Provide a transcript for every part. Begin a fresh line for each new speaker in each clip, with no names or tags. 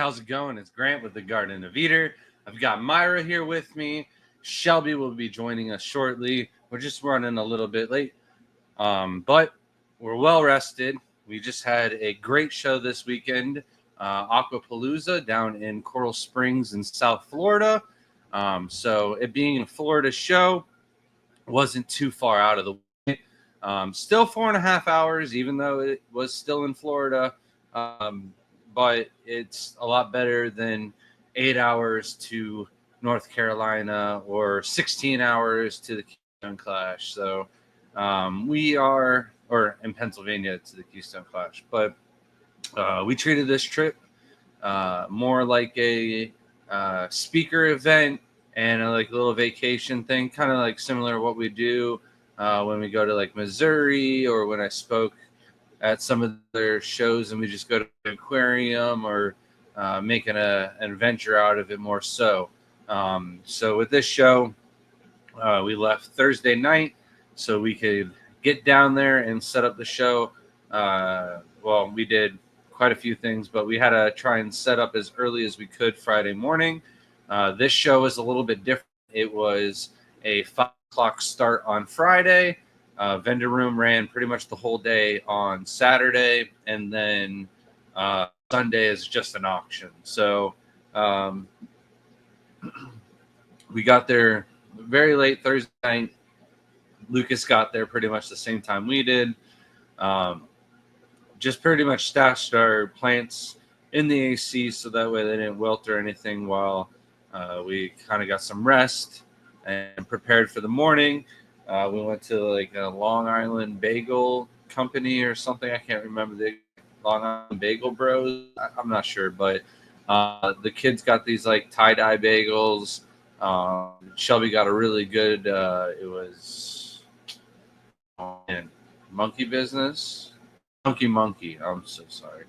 how's it going? It's Grant with the Garden of Eater. I've got Myra here with me. Shelby will be joining us shortly. We're just running a little bit late, but we're well rested. We just had a great show this weekend, Aqua Palooza down in Coral Springs in South Florida. So it being a Florida show wasn't too far out of the way. Still 4.5 hours, even though it was still in Florida. But it's a lot better than 8 hours to North Carolina or 16 hours to the Keystone Clash. So or in Pennsylvania to the Keystone Clash. But we treated this trip more like a speaker event and a little vacation thing, kind of like similar to what we do when we go to like Missouri, or when I spoke at some of their shows and we just go to the aquarium, or making an adventure out of it more so. So with this show, we left Thursday night so we could get down there and set up the show. Well, we did quite a few things, but we had to try and set up as early as we could Friday morning. This show was a little bit different. It was a 5 o'clock start on Friday. Vendor room ran pretty much the whole day on Saturday, and then Sunday is just an auction. So we got there very late Thursday night. Lucas got there pretty much the same time we did. Just pretty much stashed our plants in the AC so that way they didn't wilt or anything, while we kind of got some rest and prepared for the morning. We went to like a Long Island Bagel Company or something. I can't remember the Long Island Bagel Bros. I'm not sure, but the kids got these like tie-dye bagels. Shelby got a really good, it was Monkey Business. Chunky Monkey. I'm so sorry.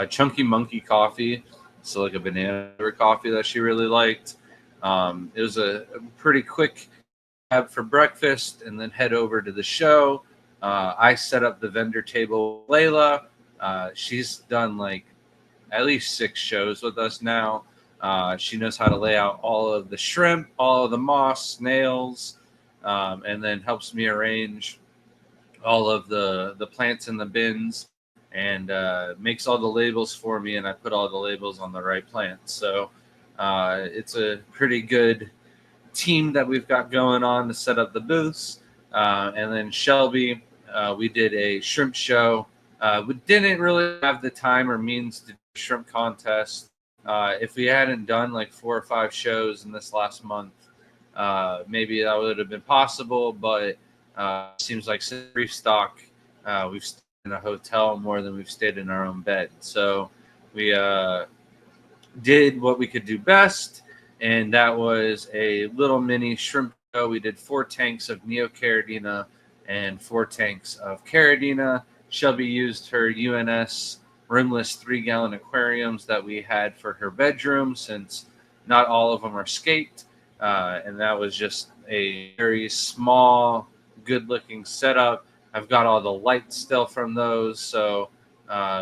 Chunky Monkey coffee. So like a banana coffee that she really liked. It was a pretty quick have for breakfast and then head over to the show. I set up the vendor table with Layla. She's done like at least 6 shows with us now. She knows how to lay out all of the shrimp, all of the moss, snails, and then helps me arrange all of the plants in the bins, and makes all the labels for me, and I put all the labels on the right plants. So it's a pretty good team that we've got going on to set up the booths. And then Shelby, we did a shrimp show. We didn't really have the time or means to do a shrimp contest. If we hadn't done like 4 or 5 shows in this last month, maybe that would have been possible, but seems like since brief stock, we've stayed in a hotel more than we've stayed in our own bed. So we did what we could do best, and that was a little mini shrimp show. We did 4 tanks of Neocaridina and 4 tanks of Caridina. Shelby used her UNS rimless 3-gallon aquariums that we had for her bedroom, since not all of them are scaped. And that was just a very small, good-looking setup. I've got all the lights still from those, so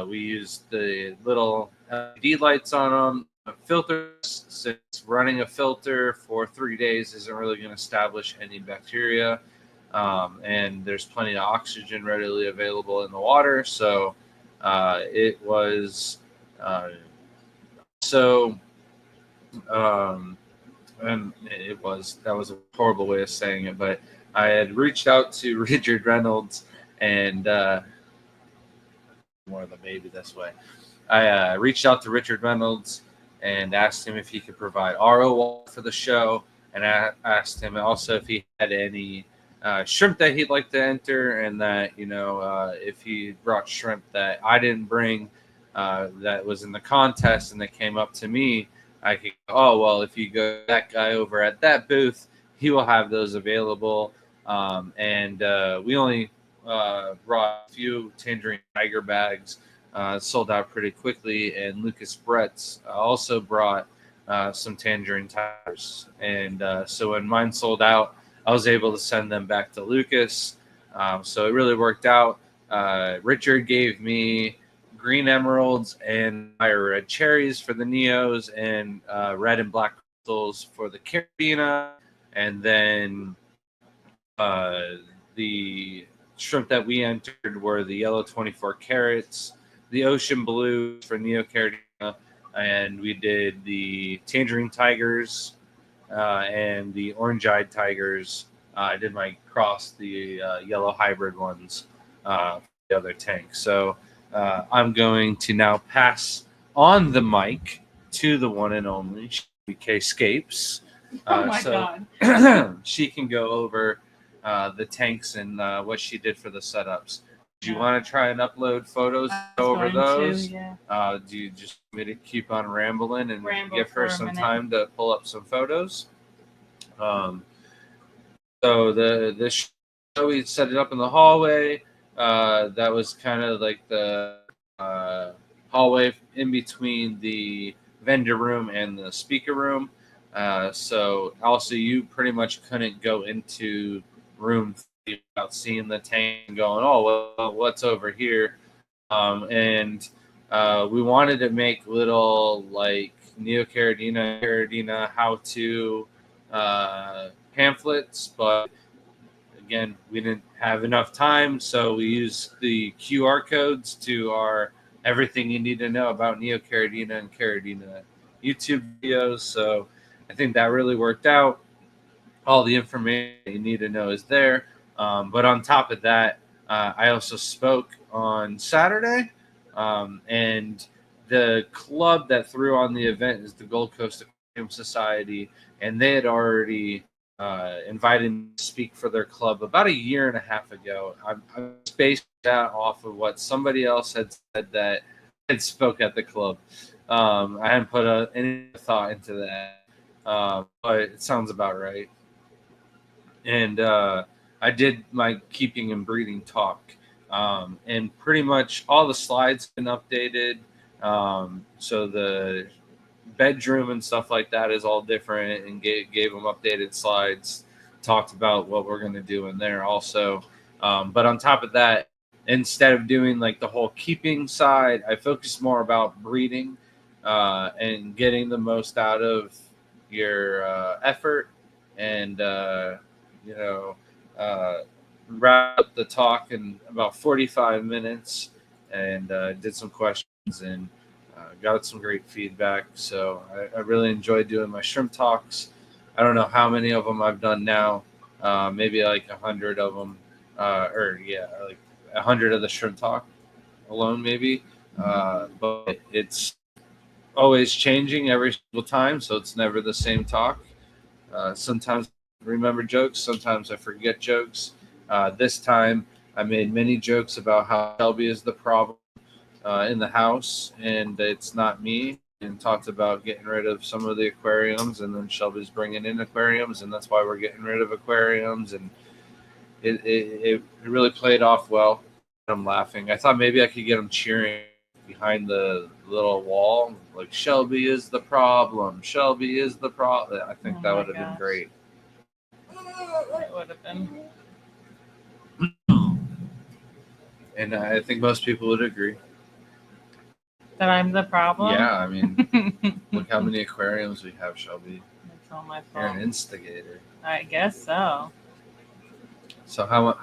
we used the little LED lights on them. Filters, since running a filter for 3 days isn't really going to establish any bacteria, and there's plenty of oxygen readily available in the water. So it was and that was a horrible way of saying it, but I had reached out to Richard Reynolds, and more of the baby this way. I reached out to Richard Reynolds and asked him if he could provide RO water for the show, and I asked him also if he had any shrimp that he'd like to enter, and that, if he brought shrimp that I didn't bring, that was in the contest and that came up to me, I could go, oh, well, if you go to that guy over at that booth, he will have those available. And we only brought a few Tangerine Tiger bags, sold out pretty quickly. And Lucas Bretz also brought some Tangerine Tigers. And so when mine sold out, I was able to send them back to Lucas. So it really worked out. Richard gave me green emeralds and fire red cherries for the Neos, and red and black crystals for the Carabina. And then the shrimp that we entered were the yellow 24 carats, the ocean blue for Neo Caradina, and we did the tangerine tigers and the orange-eyed tigers. I did my cross, the yellow hybrid ones for the other tank. So I'm going to now pass on the mic to the one and only Aquascapes.
Oh my God.
She can go over the tanks and what she did for the setups. Do you want to try and upload photos over those?
Yeah.
Do you just want me to keep on rambling and
Ramble
give her
for a
some
minute.
time to pull up some photos? So the show, we set it up in the hallway. That was kind of like the hallway in between the vendor room and the speaker room. So also you pretty much couldn't go into room 3 without seeing the tank and going, oh, well, what's over here? And we wanted to make little like Neo Caradina how-to pamphlets, but again, we didn't have enough time, so we used the QR codes to our everything you need to know about Neo Caradina and Caradina YouTube videos. So I think that really worked out. All the information you need to know is there. But on top of that, I also spoke on Saturday, and the club that threw on the event is the Gold Coast Aquarium Society, and they had already invited me to speak for their club about 1.5 years ago. I spaced that off of what somebody else had said that had spoke at the club. I hadn't put any thought into that, but it sounds about right. And I did my keeping and breeding talk, and pretty much all the slides have been updated. So the bedroom and stuff like that is all different, and gave them updated slides. Talked about what we're going to do in there also. But on top of that, instead of doing like the whole keeping side, I focused more about breeding and getting the most out of your effort, and wrap up the talk in about 45 minutes, and did some questions, and got some great feedback. So I really enjoyed doing my shrimp talks. I don't know how many of them I've done now, maybe like 100 of them, like 100 of the shrimp talk alone, maybe. But it's always changing every single time, so it's never the same talk. Sometimes I remember jokes, sometimes I forget jokes. This time I made many jokes about how Shelby is the problem in the house, and it's not me, and talked about getting rid of some of the aquariums, and then Shelby's bringing in aquariums, and that's why we're getting rid of aquariums, and it really played off well. I'm laughing. I thought maybe I could get them cheering behind the little wall, like Shelby is the problem. Shelby is the problem. I think that would have been great.
It would have been.
And I think most people would agree.
That I'm the problem?
Yeah, I mean, look how many aquariums we have, Shelby.
It's all my fault.
You're an instigator.
I guess so.
So how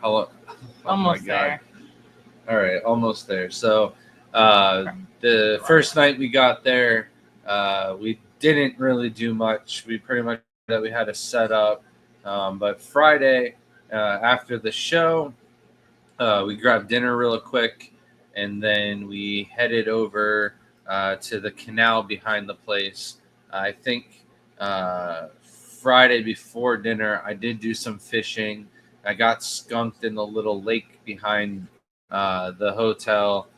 oh
almost there.
All right, almost there. So the first night we got there, we didn't really do much. We pretty much that we had to set up. But Friday after the show, we grabbed dinner real quick, and then we headed over to the canal behind the place. I think Friday before dinner, I did do some fishing. I got skunked in the little lake behind the hotel.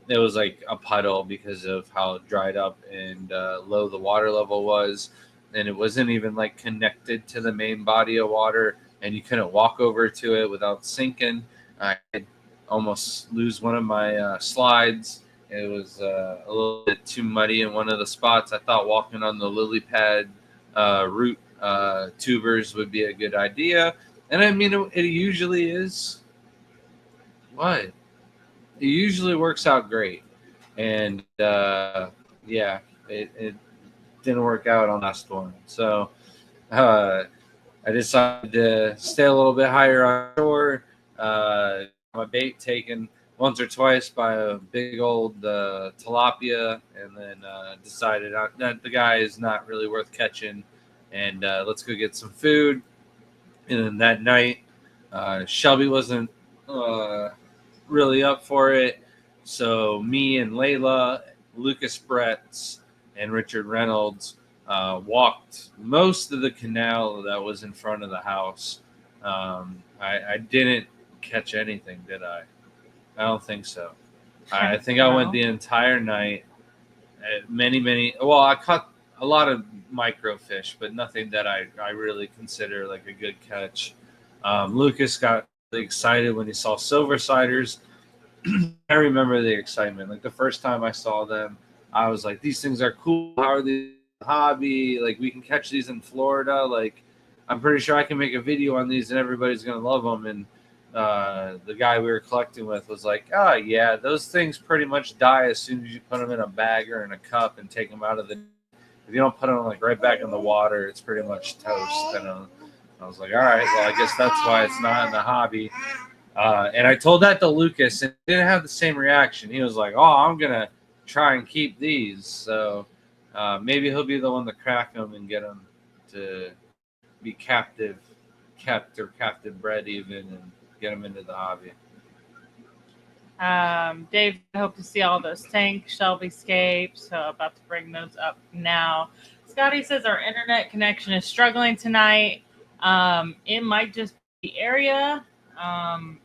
It was like a puddle because of how dried up and low the water level was. And it wasn't even like connected to the main body of water, and you couldn't walk over to it without sinking. I almost lose one of my slides. It was a little bit too muddy in one of the spots. I thought walking on the lily pad root tubers would be a good idea. And I mean, it usually is. What? it usually works out great. And yeah, it didn't work out on the last one. So I decided to stay a little bit higher on shore. My bait taken once or twice by a big old tilapia, and then decided that the guy is not really worth catching, and let's go get some food. And then that night, Shelby wasn't really up for it, so me and Layla, Lucas Bretts, and Richard Reynolds walked most of the canal that was in front of the house. I didn't catch anything, did I? I don't think so. I think I went the entire night. Well, I caught a lot of microfish, but nothing that I really consider like a good catch. Lucas got really excited when he saw silver siders. I remember the excitement. Like the first time I saw them, I was like, "These things are cool. How are these a hobby? Like we can catch these in Florida. Like I'm pretty sure I can make a video on these and everybody's gonna love them." And the guy we were collecting with was like, "Oh yeah, those things pretty much die as soon as you put them in a bag or in a cup and take them out of the. If you don't put them like right back in the water, it's pretty much toast." And I was like, "All right, well I guess that's why it's not in the hobby." And I told that to Lucas, and he didn't have the same reaction. He was like, "Oh, I'm gonna try and keep these." So maybe he'll be the one to crack them and get them to be kept or captive bred even, and get them into the hobby.
Dave, I hope to see all those tanks, Shelby-scape. So about to bring those up now. Scotty says our internet connection is struggling tonight. It might just be the area.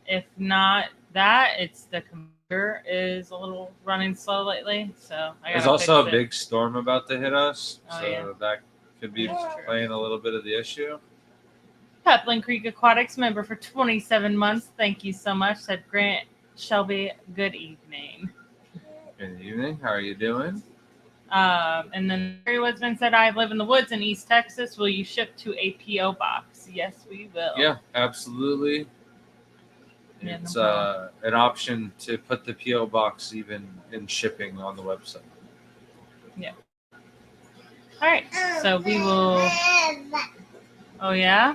If not that, it's the computer is a little running slow lately. So
there's also a big storm about to hit us, that could be playing a little bit of the issue.
Pepland Creek Aquatics member for 27 months. Thank you so much. Said Grant Shelby. Good evening.
Good evening. How are you doing?
And then Mary Woodsman said, I live in the woods in East Texas. Will you ship to a P.O. box? Yes, we will.
Yeah, absolutely. It's an option to put the P.O. box even in shipping on the website.
Yeah. All right. So we will. Oh, yeah?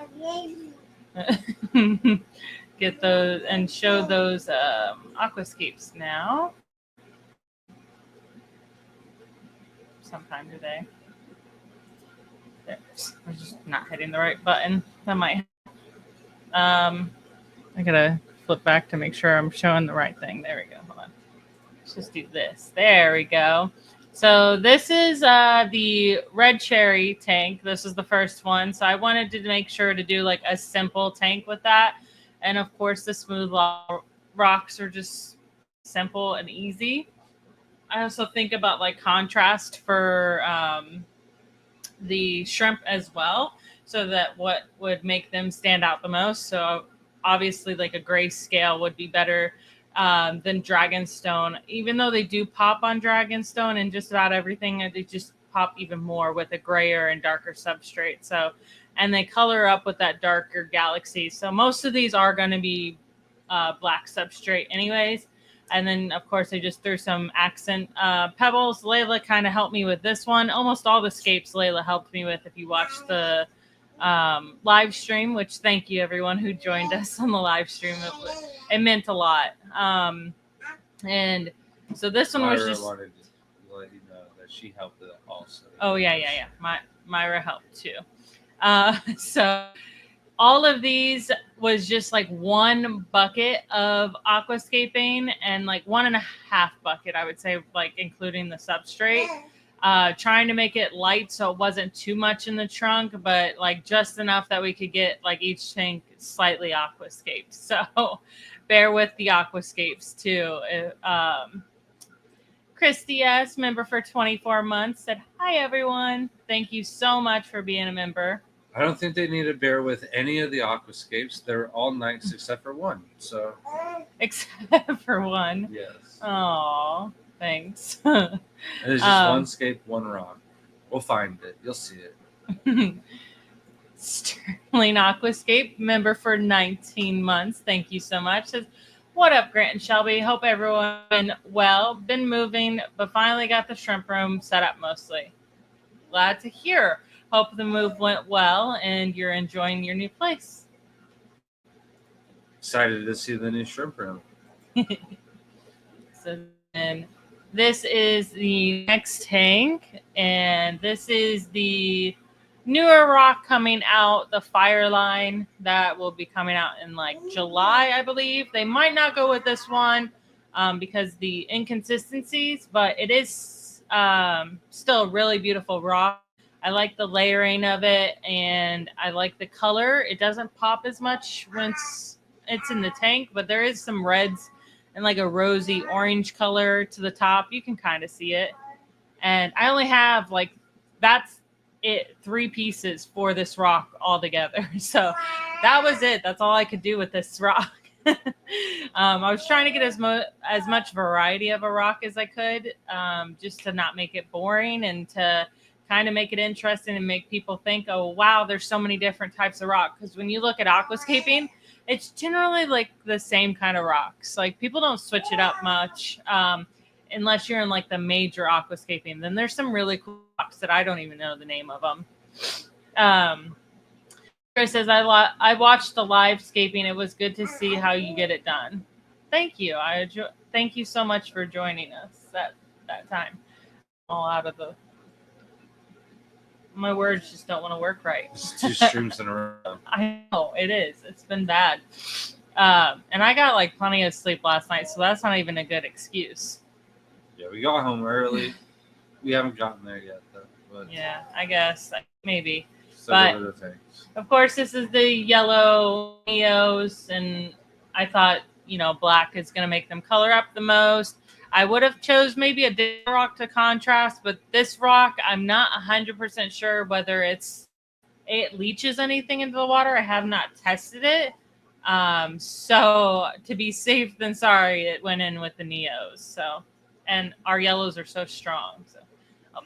Get those and show those aquascapes now. Sometime today. There. I'm just not hitting the right button. That might. I gotta flip back to make sure I'm showing the right thing. There we go. Hold on. Let's just do this. There we go. So this is the red cherry tank. This is the first one. So I wanted to make sure to do like a simple tank with that. And of course, the smooth rocks are just simple and easy. I also think about like contrast for the shrimp as well, so that what would make them stand out the most. So obviously like a gray scale would be better than Dragonstone, even though they do pop on Dragonstone and just about everything. They just pop even more with a grayer and darker substrate. So, and they color up with that darker galaxy. So most of these are going to be black substrate anyways. And then, of course, I just threw some accent pebbles. Layla kind of helped me with this one. Almost all the scapes Layla helped me with if you watched the live stream, which thank you, everyone who joined us on the live stream. It meant a lot. And so this one was just...
wanted to let you know that she helped it also.
Oh, yeah. Myra helped, too. So... all of these was just like one bucket of aquascaping and like 1.5 bucket, I would say, like including the substrate. Trying to make it light so it wasn't too much in the trunk, but like just enough that we could get like each tank slightly aquascaped. So bear with the aquascapes too. Christy S., member for 24 months, said, hi, everyone. Thank you so much for being a member.
I don't think they need to bear with any of the aquascapes. They're all nice except for one. So,
except for one.
Yes.
Oh, thanks.
There's just one scape, one rock. We'll find it. You'll see it.
Sterling Aquascape, member for 19 months. Thank you so much. Says, What up, Grant and Shelby? Hope everyone been well. Been moving, but finally got the shrimp room set up mostly. Glad to hear. Hope the move went well and you're enjoying your new place.
Excited to see the new shrimp room.
So then this is the next tank, and this is the newer rock coming out, the fire line that will be coming out in like July, I believe. They might not go with this one because the inconsistencies, but it is still a really beautiful rock. I like the layering of it, and I like the color. It doesn't pop as much once it's in the tank, but there is some reds and like a rosy orange color to the top. You can kind of see it. And I only have like, that's it, 3 pieces for this rock all together. So that was it. That's all I could do with this rock. I was trying to get as much variety of a rock as I could, just to not make it boring and to kind of make it interesting and make people think, oh, wow, there's so many different types of rock. Because when you look at aquascaping, it's generally like the same kind of rocks. Like people don't switch it up much unless you're in like the major aquascaping. Then there's some really cool rocks that I don't even know the name of them. Chris says, I watched the live scaping. It was good to see how you get it done. Thank you. Thank you so much for joining us that time. All out of the... My words just don't want to work right.
It's 2 streams in a row.
I know, it is. It's been bad. And I got like plenty of sleep last night, so that's not even a good excuse.
Yeah, we got home early. We haven't gotten there yet, though. But
yeah, I guess. Maybe.
So
but,
the tanks.
Of course, this is the yellow Neos, and I thought, black is going to make them color up the most. I would have chose maybe a different rock to contrast, but this rock, I'm not 100% sure whether it leaches anything into the water. I have not tested it. So to be safe than sorry, it went in with the Neos. So, and our yellows are so strong. So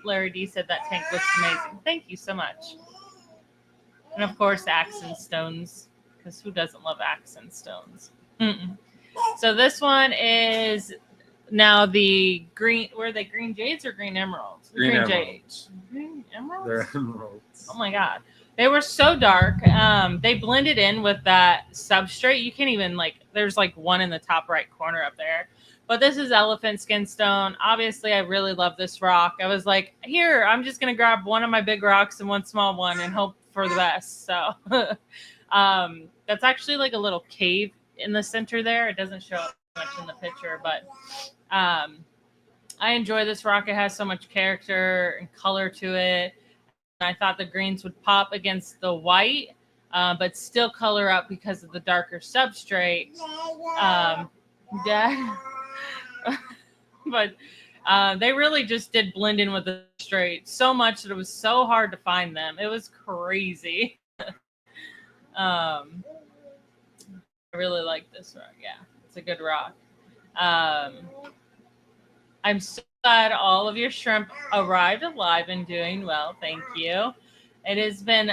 Larry D said that tank looks amazing. Thank you so much. And of course, accent stones, because who doesn't love accent stones? So this one is... Now the green, were they green jades or green emeralds?
Green emeralds.
Jades. Green emeralds?
They're emeralds.
Oh my God. They were so dark. They blended in with that substrate. You can't even there's like one in the top right corner up there. But this is elephant skin stone. Obviously, I really love this rock. I was like, here, I'm just going to grab one of my big rocks and one small one and hope for the best. So that's actually like a little cave in the center there. It doesn't show up much in the picture, but I enjoy this rock. It has so much character and color to it. I thought the greens would pop against the white, but still color up because of the darker substrate. But they really just did blend in with the straight so much that it was so hard to find them. It was crazy. I really like this rock. Yeah, it's a good rock. I'm so glad all of your shrimp arrived alive and doing well. Thank you. It has been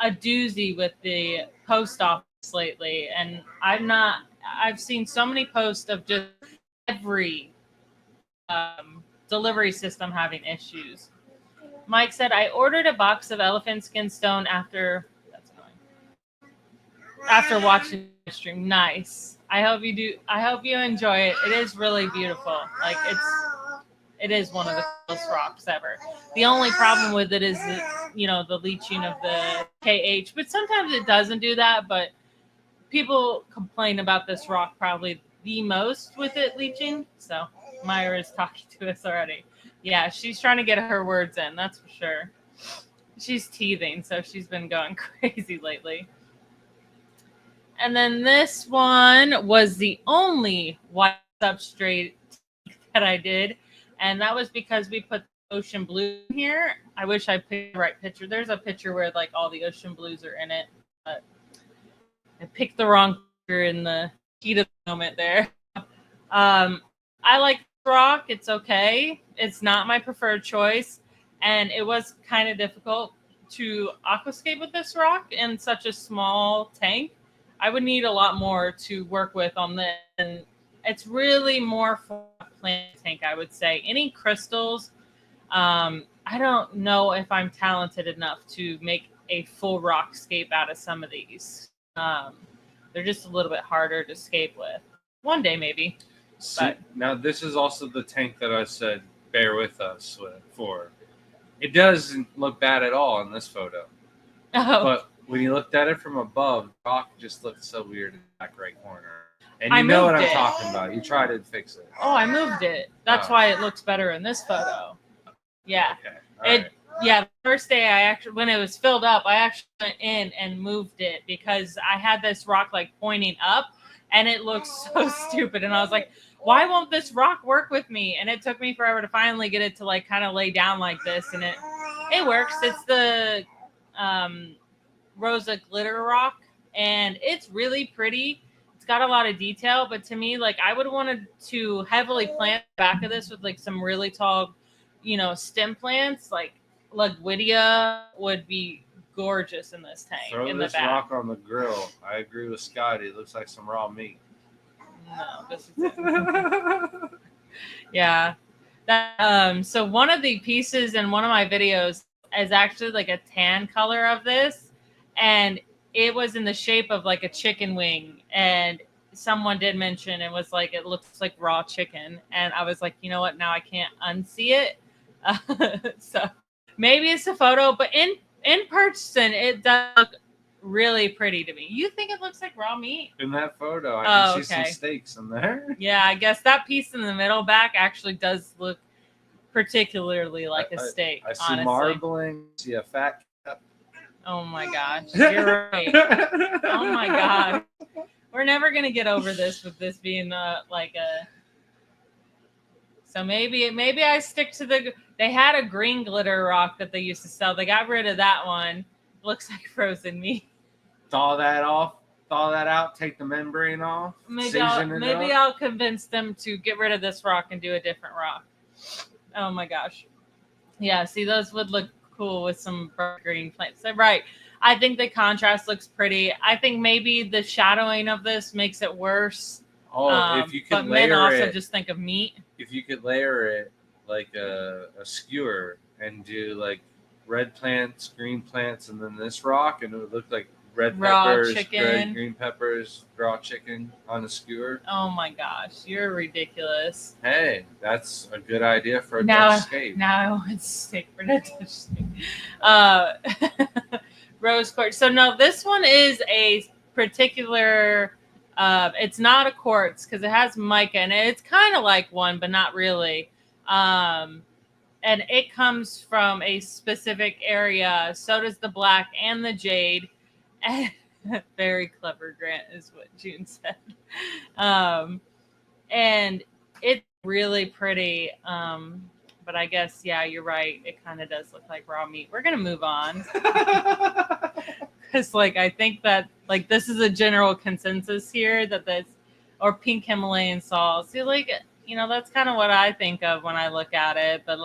a doozy with the post office lately, and I've seen so many posts of just every delivery system having issues. Mike said, I ordered a box of elephant skin stone after watching the stream. Nice. I hope you do. I hope you enjoy it. It is really beautiful. Like it is one of the coolest rocks ever. The only problem with it is the leaching of the KH, but sometimes it doesn't do that. But people complain about this rock probably the most with it leaching. So Myra is talking to us already. Yeah, she's trying to get her words in. That's for sure. She's teething, so she's been going crazy lately. And then this one was the only white substrate that I did. And that was because we put ocean blue in here. I wish I picked the right picture. There's a picture where like all the ocean blues are in it. But I picked the wrong picture in the heat of the moment there. I like the rock. It's okay. It's not my preferred choice. And it was kind of difficult to aquascape with this rock in such a small tank. I would need a lot more to work with on this. And it's really more for a plant tank, I would say. Any crystals, I don't know if I'm talented enough to make a full rock scape out of some of these. They're just a little bit harder to scape with. One day, maybe.
See, now this is also the tank that I said bear with us for. It doesn't look bad at all in this photo.
Oh.
But when you looked at it from above, the rock just looked so weird in the back right corner. And you know what I'm talking about. You tried to fix it.
Oh, I moved it. That's why it looks better in this photo. Yeah.
Okay.
Yeah, the first day when it was filled up, I actually went in and moved it because I had this rock like pointing up and it looked so stupid. And I was like, why won't this rock work with me? And it took me forever to finally get it to like kind of lay down like this. And it works. It's the Rosa glitter rock and it's really pretty. It's got a lot of detail, but to me, like I would want to heavily plant the back of this with like some really tall, stem plants, like Whittia would be gorgeous in this tank.
Throw this rock on the grill. I agree with Scotty. It looks like some raw meat.
No, this is it. Yeah. So one of the pieces in one of my videos is actually like a tan color of this, and it was in the shape of like a chicken wing, and someone did mention it was like it looks like raw chicken, and I was like, you know what? Now I can't unsee it. So maybe it's a photo, but in person it does look really pretty to me. You think it looks like raw meat? In
that photo, I can see some steaks in there.
Yeah, I guess that piece in the middle back actually does look particularly like a steak.
I see marbling. I see a fat cap.
Oh my gosh, you're right. Oh my god, we're never gonna get over this with this being like a. So maybe I stick to they had a green glitter rock that they used to sell. They got rid of that one. Looks like frozen meat.
Thaw that off. Thaw that out. Take the membrane off.
Maybe I'll convince them to get rid of this rock and do a different rock. Oh my gosh. Yeah, see, those would look cool with some bright green plants. So, right. I think the contrast looks pretty. I think maybe the shadowing of this makes it worse.
Oh, if you could layer
men also just think of meat.
If you could layer it like a skewer and do like red plants, green plants, and then this rock, and it would look like red peppers, red green peppers, raw chicken on a skewer.
Oh my gosh, you're ridiculous.
Hey, that's a good idea for a Dutch scape.
Now I want steak for a Dutch scape. Rose quartz. So no, this one is a particular. It's not a quartz because it has mica in it. It's kind of like one, but not really. And it comes from a specific area. So does the black and the jade. Very clever, Grant, is what June said. And it's really pretty. But I guess, yeah, you're right. It kind of does look like raw meat. We're going to move on. Because, like, I think that, like, this is a general consensus here that this, or pink Himalayan salt. See, like, that's kind of what I think of when I look at it. But,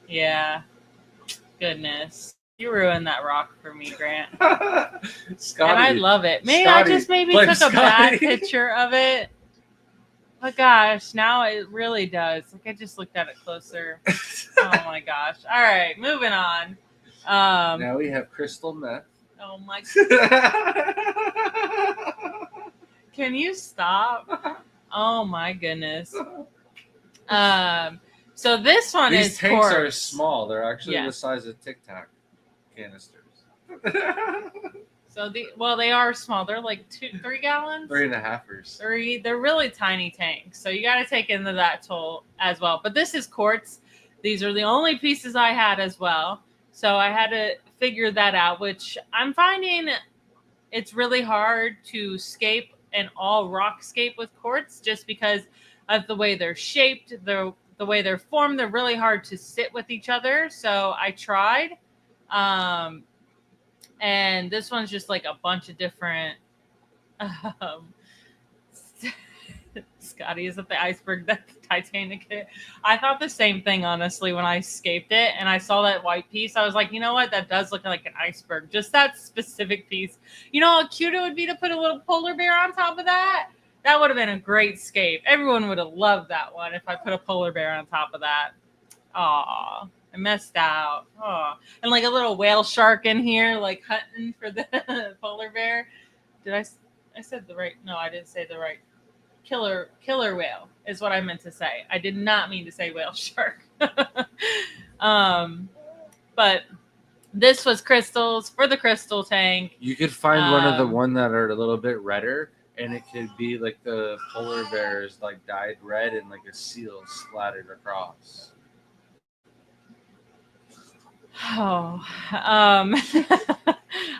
yeah. Goodness. You ruined that rock for me, Grant.
Scotty,
and I love it. Maybe I just took a bad picture of it. But gosh, now it really does. Like I just looked at it closer. Oh my gosh. All right, moving on.
Now we have crystal meth.
Oh my god. Can you stop? Oh my goodness. So this one is
These tanks are small. They're actually the size of Tic Tac canisters.
So they are small. They're like 3 gallons.
3.5ers.
They're really tiny tanks. So you got to take into that toll as well. But this is quartz. These are the only pieces I had as well. So I had to figure that out, which I'm finding it's really hard to scape an all rock scape with quartz just because of the way they're shaped, the way they're formed. They're really hard to sit with each other. So I tried. And this one's just like a bunch of different Scotty, is it the iceberg that the Titanic hit? I thought the same thing, honestly, when I scaped it and I saw that white piece. I was like, you know what? That does look like an iceberg. Just that specific piece. You know how cute it would be to put a little polar bear on top of that? That would have been a great scape. Everyone would have loved that one if I put a polar bear on top of that. Aw, I messed out. Aw. And like a little whale shark in here, like hunting for the polar bear. Did I said the right? No, I didn't say the right. Killer whale is what I meant to say. I did not mean to say whale shark. But this was crystals for the crystal tank.
You could find one of the one that are a little bit redder, and it could be like the polar bears like dyed red and like a seal splattered across.
Oh,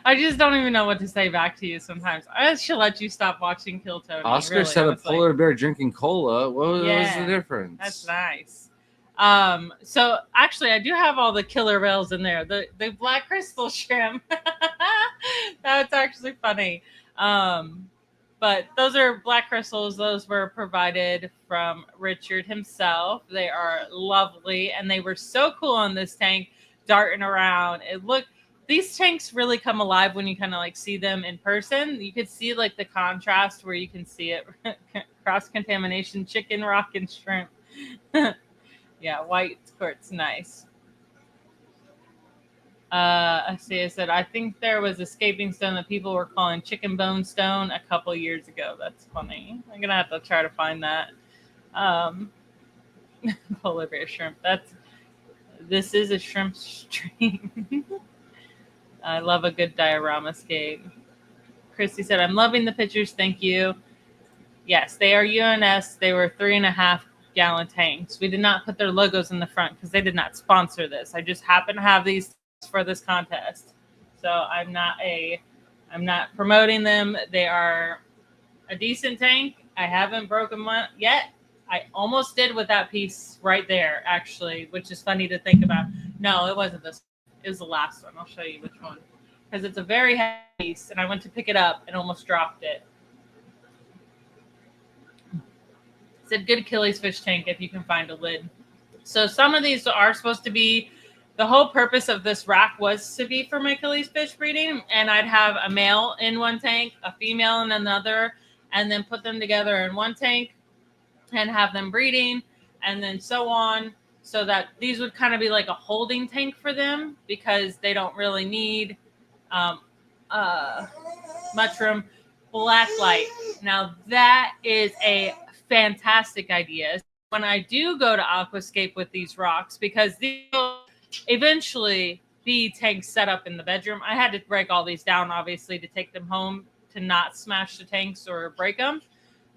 I just don't even know what to say back to you sometimes. I should let you stop watching Kill Tony.
Oscar
really,
said a polar bear drinking cola. What was the difference?
That's nice. So actually, I do have all the killer whales in there. The black crystal shrimp. That's actually funny. But those are black crystals. Those were provided from Richard himself. They are lovely, and they were so cool on this tank, darting around. These tanks really come alive when you kind of like see them in person. You could see like the contrast where you can see it cross contamination, chicken, rock, and shrimp. Yeah, white squirt's nice. I said, I think there was a scaping stone that people were calling chicken bone stone a couple years ago. That's funny. I'm gonna have to try to find that. Polar bear shrimp. This is a shrimp stream. I love a good diorama scape. Christy said, I'm loving the pictures. Thank you. Yes, they are UNS. They were 3.5 gallon tanks. We did not put their logos in the front because they did not sponsor this. I just happen to have these for this contest. So I'm not promoting them. They are a decent tank. I haven't broken one yet. I almost did with that piece right there, actually, which is funny to think about. No, it wasn't this. It was the last one. I'll show you which one. Because it's a very heavy piece, and I went to pick it up and almost dropped it. It's a good Achilles fish tank if you can find a lid. So some of these are supposed to be, the whole purpose of this rack was to be for my Achilles fish breeding, and I'd have a male in one tank, a female in another, and then put them together in one tank and have them breeding, and then so on, so that these would kind of be like a holding tank for them because they don't really need much room. Black light. Now that is a fantastic idea. When I do go to Aquascape with these rocks, because these will eventually be tanks set up in the bedroom. I had to break all these down, obviously, to take them home to not smash the tanks or break them.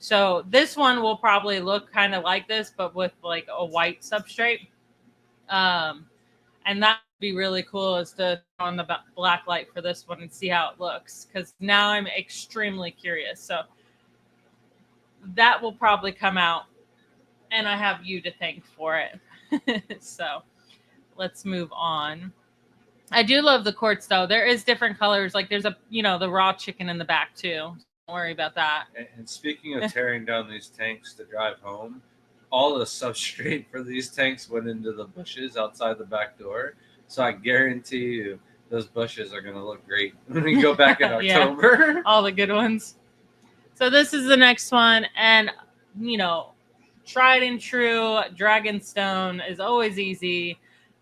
So this one will probably look kind of like this, but with like a white substrate. And that would be really cool, is to on the black light for this one and see how it looks. Because now I'm extremely curious. So that will probably come out, and I have you to thank for it. So let's move on. I do love the quartz, though. There is different colors. Like there's the raw chicken in the back too. Don't worry about that.
And speaking of tearing down these tanks to drive home, all the substrate for these tanks went into the bushes outside the back door. So I guarantee you those bushes are going to look great when we go back in October.
Yeah, all the good ones. So this is the next one. And, tried and true Dragonstone is always easy.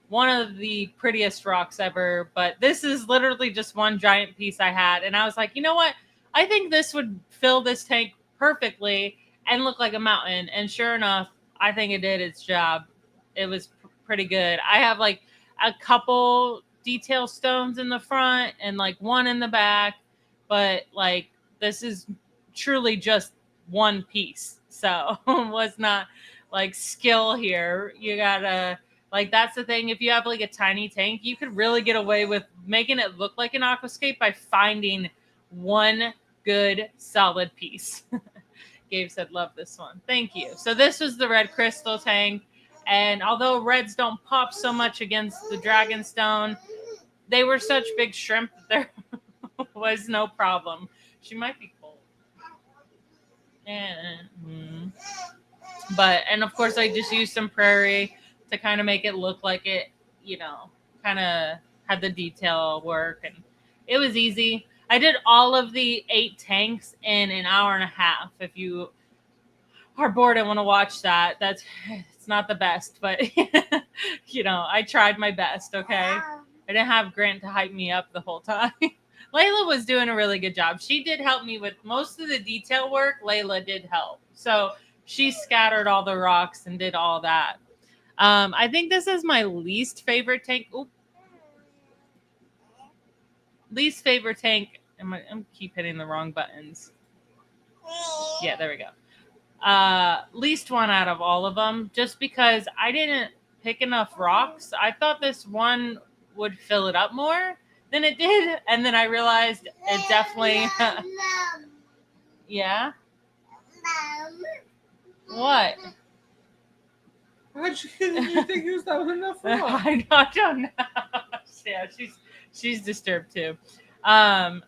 One of the prettiest rocks ever. But this is literally just one giant piece I had. And I was like, you know what? I think this would fill this tank perfectly and look like a mountain. And sure enough, I think it did its job. It was pretty good. I have like a couple detail stones in the front and like one in the back. But like this is truly just one piece. So it was not like skill here. You gotta, like, that's the thing. If you have like a tiny tank, you could really get away with making it look like an aquascape by finding one good solid piece. Gabe said, love this one. Thank you. So this was the red crystal tank. And although reds don't pop so much against the Dragonstone, they were such big shrimp that there was no problem. She might be cold. And And of course I just used some prairie to kind of make it look like it, kind of had the detail work, and it was easy. I did all of the 8 tanks in an hour and a half. If you are bored and want to watch that, it's not the best, but I tried my best. Okay, I didn't have Grant to hype me up the whole time. Layla was doing a really good job. She did help me with most of the detail work. Layla did help, so she scattered all the rocks and did all that. I think this is my least favorite tank. Oop. Least favorite tank. I'm keep hitting the wrong buttons. Yeah, there we go. Least one out of all of them, just because I didn't pick enough rocks. I thought this one would fill it up more than it did, and then I realized it definitely. Yeah. What?
How'd you think that was enough rock?
I don't know. Yeah, she's disturbed too. I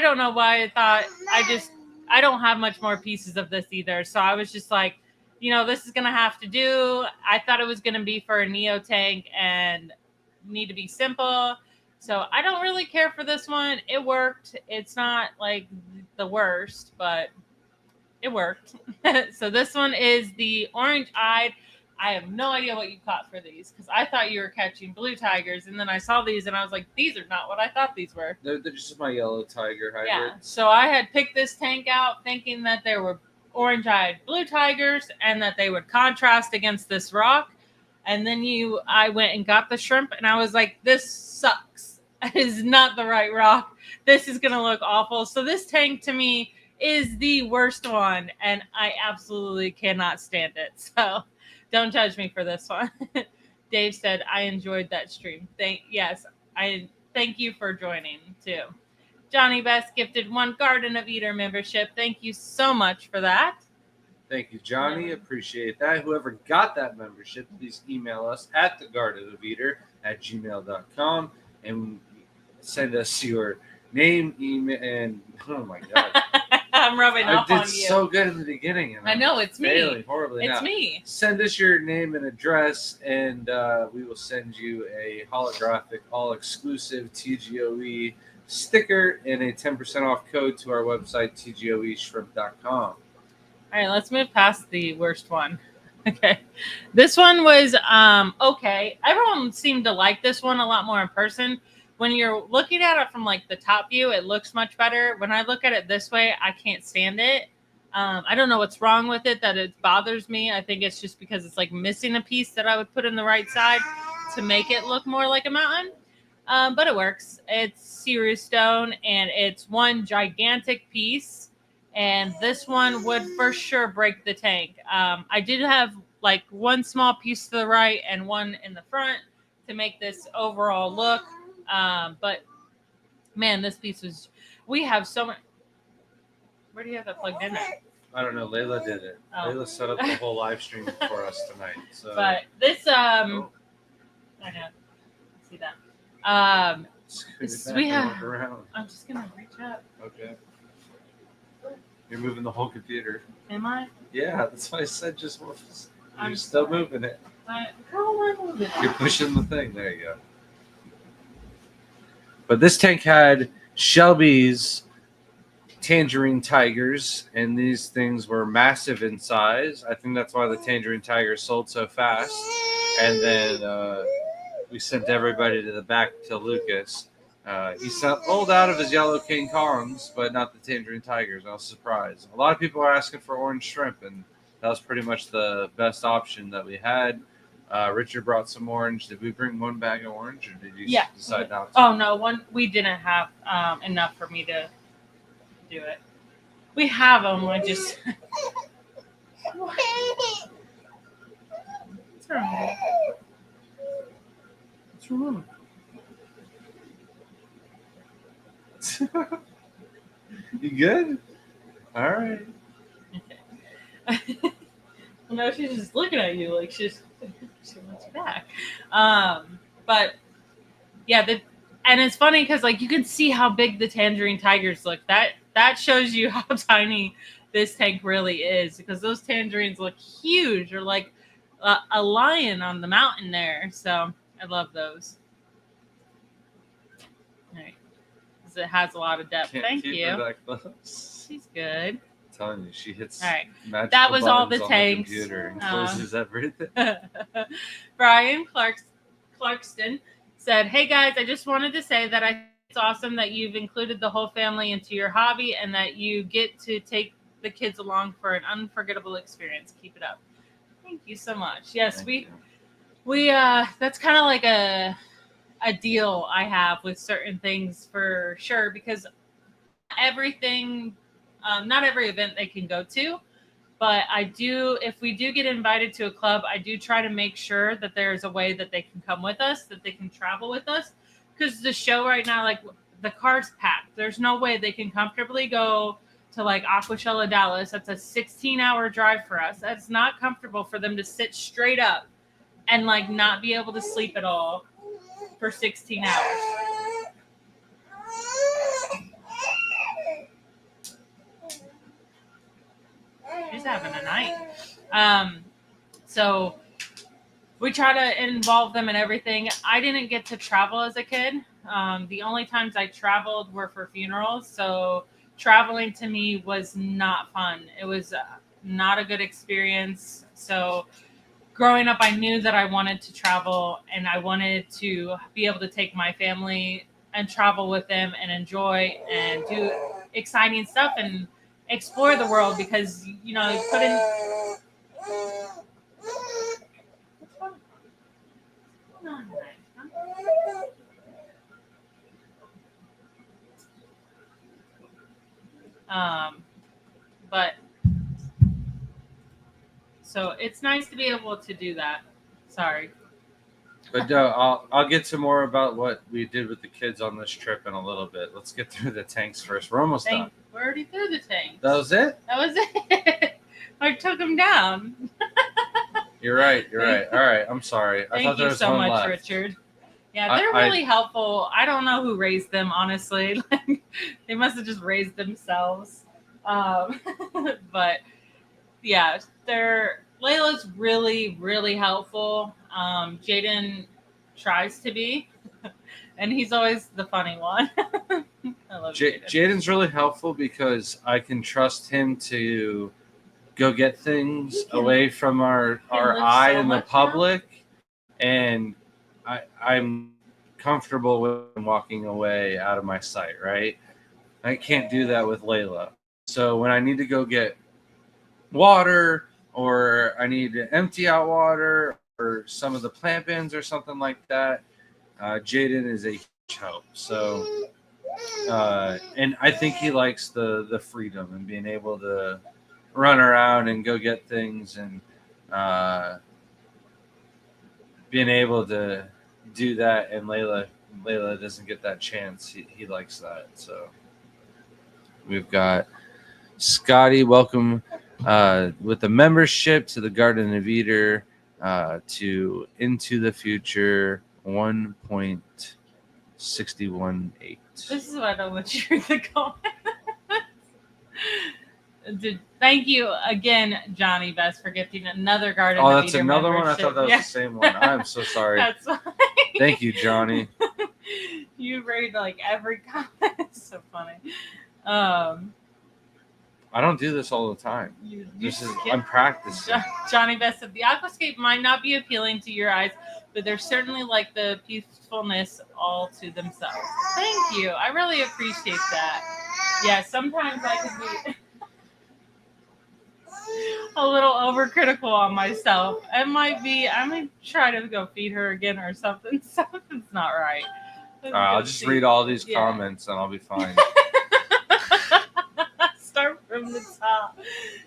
don't know why I thought I don't have much more pieces of this either. So I was just like, this is going to have to do. I thought it was going to be for a Neo tank and need to be simple. So I don't really care for this one. It worked. It's not like the worst, but it worked. So this one is the orange-eyed. I have no idea what you caught for these, because I thought you were catching blue tigers, and then I saw these and I was like, these are not what I thought these were.
They're just my yellow tiger hybrids.
Yeah, so I had picked this tank out thinking that there were orange-eyed blue tigers and that they would contrast against this rock. And then I went and got the shrimp, and I was like, this sucks. It is not the right rock. This is going to look awful. So this tank to me is the worst one, and I absolutely cannot stand it. So don't judge me for this one. Dave said, I enjoyed that stream. I thank you for joining too. Johnny Best gifted 1 Garden of Eater membership. Thank you so much for that.
Thank you, Johnny. Appreciate that. Whoever got that membership, please email us at thegardenofeater@gmail.com and send us your name, email, and oh my God.
I'm rubbing off on you.
I did so good in the beginning. And
I know, it's
failing
me.
Horribly
It's
now.
me.
Send us your name and address, and we will send you a holographic, all-exclusive TGOE sticker and a 10% off code to our website, tgoeshrimp.com.
All right, let's move past the worst one. Okay. This one was okay. Everyone seemed to like this one a lot more in person. When you're looking at it from like the top view, it looks much better. When I look at it this way, I can't stand it. I don't know what's wrong with it, that it bothers me. I think it's just because it's like missing a piece that I would put in the right side to make it look more like a mountain. But it works. It's Ceru stone, and it's one gigantic piece. And this one would for sure break the tank. I did have like one small piece to the right and one in the front to make this overall look. But man, this piece was. We have so much. Where do you have that plugged in at?
I don't know. Layla did it.
Oh.
Layla set up the whole live stream for us tonight. So.
But this, I know. See that. We have. I'm just gonna reach up.
Okay. You're moving the whole computer.
Am I?
Yeah, that's why I said just.
I'm
You're still
sorry.
moving it.
How am I moving?
You're pushing the thing. There you go. But this tank had Shelby's tangerine tigers, and these things were massive in size. I think that's why the tangerine tigers sold so fast. And then we sent everybody to the back to Lucas. He sold out of his yellow King Kongs, but not the tangerine tigers. I was surprised. A lot of people are asking for orange shrimp, and that was pretty much the best option that we had. Richard brought some orange. Did we bring 1 bag of orange, or did you decide not to?
Oh no, we didn't have enough for me to do it. We have them. I just. What's wrong?
What's wrong? You good? All right.
Okay. Well, no, she's just looking at you like she wants you back. But yeah, and it's funny because like you can see how big the tangerine tigers look. That shows you how tiny this tank really is, because those tangerines look huge, or like a lion on the mountain there. So I love those. All right. Because it has a lot of depth. Thank you. She's good.
I'm telling you, she hits.
All right. That was all the tanks.
The computer and closes everything.
Brian Clarkston said, "Hey guys, I just wanted to say that I think it's awesome that you've included the whole family into your hobby and that you get to take the kids along for an unforgettable experience. Keep it up." Thank you so much. Yes, we that's kind of like a deal I have with certain things for sure, because everything, not every event they can go to, but I do, if we do get invited to a club, I do try to make sure that there's a way that they can come with us, that they can travel with us, because the show right now, like the car's packed. There's no way they can comfortably go to like Aquashella, Dallas. That's a 16-hour drive for us. That's not comfortable for them to sit straight up and like not be able to sleep at all for 16 hours. She's having a night. So we try to involve them in everything. I didn't get to travel as a kid. The only times I traveled were for funerals. So traveling to me was not fun. It was not a good experience. So growing up, I knew that I wanted to travel, and I wanted to be able to take my family and travel with them and enjoy and do exciting stuff and explore the world, because, you know, you put in... But so it's nice to be able to do that. Sorry.
But I'll get to more about what we did with the kids on this trip in a little bit. Let's get through the tanks first. We're almost done.
We're already through the tanks.
That was it?
That was it. I took them down.
You're right. All right. I'm sorry. I thought there was one left. Thank you so much,
Richard. Yeah, they're really helpful. I don't know who raised them, honestly. Like, they must have just raised themselves. But yeah, Layla's really, really helpful. Jaden tries to be, and he's always the funny one. I love Jaden.
Jaden's really helpful because I can trust him to go get things away from our eye in the public, and I'm comfortable with him walking away out of my sight, right? I can't do that with Layla. So when I need to go get water, or I need to empty out water, or some of the plant bins or something like that, Jaden is a huge help. So, and I think he likes the freedom and being able to run around and go get things, and being able to do that. And Layla doesn't get that chance. He likes that. So we've got Scotty, welcome with the membership to the Garden of Eden, to Into the Future 1.618.
This is what I want you to read the comments. Thank you again, Johnny Best, for gifting another Garden of Eden.
Oh, that's another membership. One? I thought that was the same one. I'm so sorry.
That's fine.
Thank you, Johnny.
You read like every comment. It's so funny.
I don't do this all the time. I'm practicing.
Johnny Best said, the Aquascape might not be appealing to your eyes, but they're certainly like the peacefulness all to themselves. Thank you. I really appreciate that. Yeah, sometimes I can be a little overcritical on myself. I might try to go feed her again or something. Something's not right.
I'll just read all these comments and I'll be fine.
Start from the top.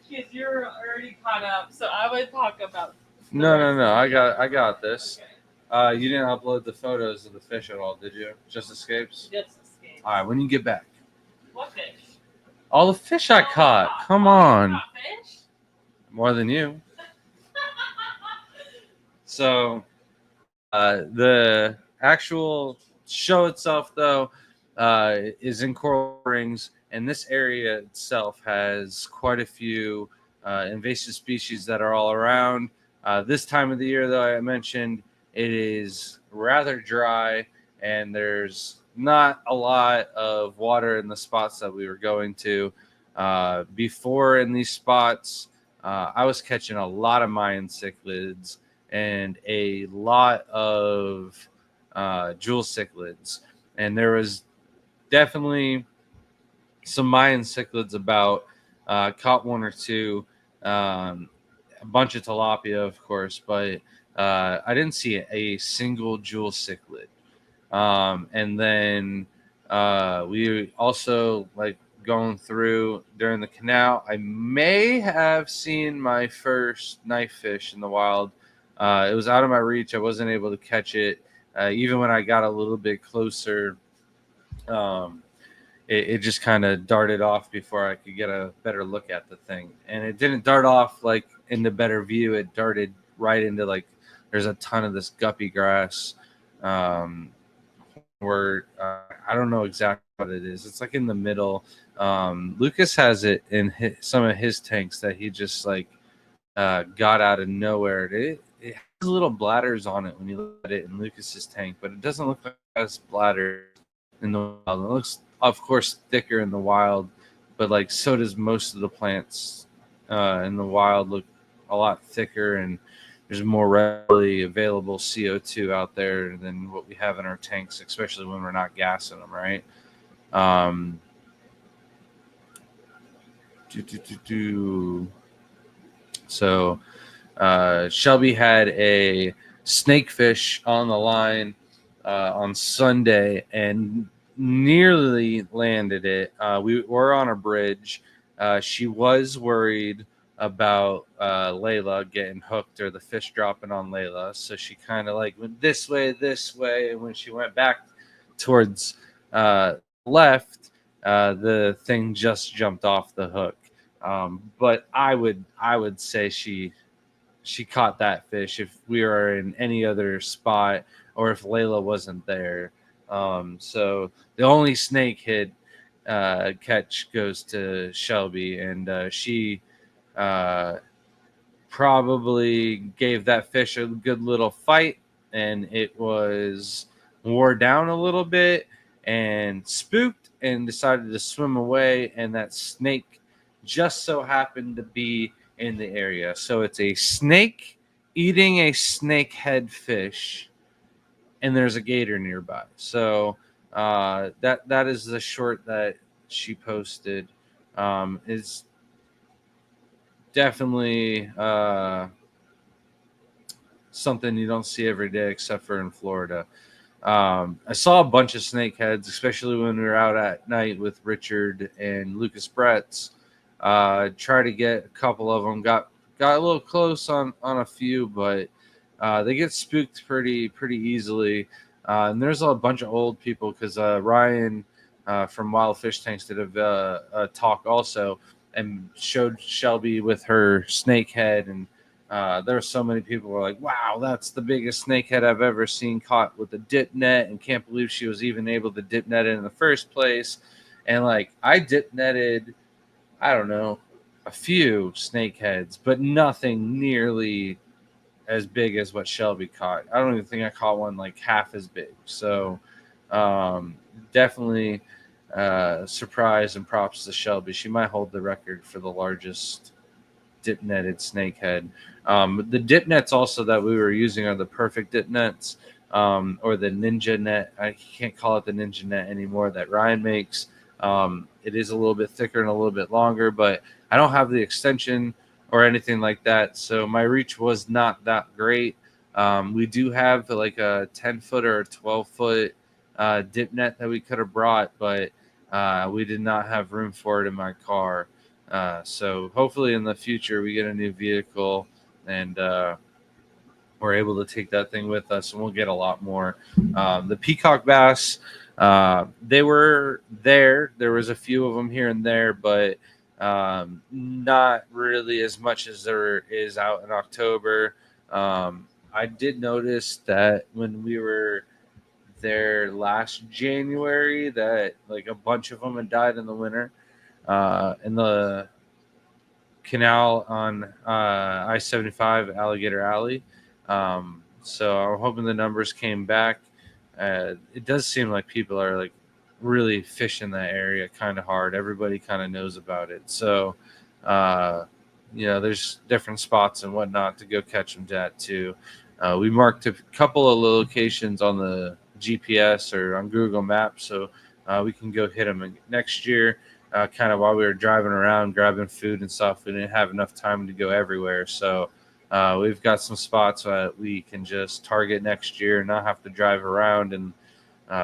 Yes, you're already caught up, so I would talk about.
No. I got this. Okay. You didn't upload the photos of the fish at all, did you? Just escapes.
Just escapes.
All right. When you get back.
What fish?
All the fish I caught. Come on.
Fish?
More than you. So, the actual show itself, though, is in Coral Springs. and this area itself has quite a few invasive species that are all around. This time of the year, though, I mentioned it is rather dry, and there's not a lot of water in the spots that we were going to. Before in these spots, I was catching a lot of Mayan cichlids and a lot of jewel cichlids, and there was definitely some Mayan cichlids about. Caught one or two, a bunch of tilapia, of course, but I didn't see a single jewel cichlid. And then we also like going through during the canal. I may have seen my first knife fish in the wild. It was out of my reach. I wasn't able to catch it. Even when I got a little bit closer, um, it just kind of darted off before I could get a better look at the thing. And it didn't dart off like into better view. It darted right into like there's a ton of this guppy grass. Where I don't know exactly what it is. It's like in the middle. Lucas has it in some of his tanks that he just like got out of nowhere. It has little bladders on it when you look at it in Lucas's tank, but it doesn't look like it has bladders in the wild. It looks, of course, thicker in the wild, but like so does most of the plants in the wild look a lot thicker, and there's more readily available CO2 out there than what we have in our tanks, especially when we're not gassing them, right? So Shelby had a snakefish on the line on Sunday and nearly landed it. We were on a bridge. She was worried about Layla getting hooked or the fish dropping on Layla. So she kind of like went this way. And when she went back towards left, the thing just jumped off the hook. But I would say she caught that fish if we were in any other spot or if Layla wasn't there. So the only snake hit catch goes to Shelby, and she probably gave that fish a good little fight, and it wore down a little bit and spooked and decided to swim away, and that snake just so happened to be in the area. So it's a snake eating a snakehead fish, and there's a gator nearby. So that is the short that she posted. Is definitely something you don't see every day except for in Florida. I saw a bunch of snakeheads, especially when we were out at night with Richard and Lucas Bretts. Try to get a couple of them. Got a little close on a few, but they get spooked pretty easily. And there's a bunch of old people because Ryan from Wild Fish Tanks did a talk also and showed Shelby with her snakehead, and there were so many people who were like, wow, that's the biggest snakehead I've ever seen caught with a dip net, and can't believe she was even able to dip net it in the first place. And like I dip netted, I don't know, a few snakeheads, but nothing nearly as big as what Shelby caught. I don't even think I caught one like half as big. So definitely surprise and props to Shelby. She might hold the record for the largest dip netted snakehead. The dip nets also that we were using are the perfect dip nets, or the ninja net. I can't call it the ninja net anymore that Ryan makes. It is a little bit thicker and a little bit longer, but I don't have the extension or anything like that, so my reach was not that great. We do have like a 10-foot or a 12-foot dip net that we could have brought, but we did not have room for it in my car. So hopefully in the future we get a new vehicle and we're able to take that thing with us, and we'll get a lot more. The peacock bass, they were there. There was a few of them here and there, but not really as much as there is out in October. I did notice that when we were there last January that like a bunch of them had died in the winter in the canal on I-75 Alligator Alley. So I'm hoping the numbers came back. It does seem like people are like really fishing that area kind of hard. Everybody kind of knows about it. So, there's different spots and whatnot to go catch them at too. We marked a couple of locations on the GPS or on Google Maps, so we can go hit them next year. Kind of while we were driving around grabbing food and stuff, we didn't have enough time to go everywhere. So we've got some spots that we can just target next year and not have to drive around and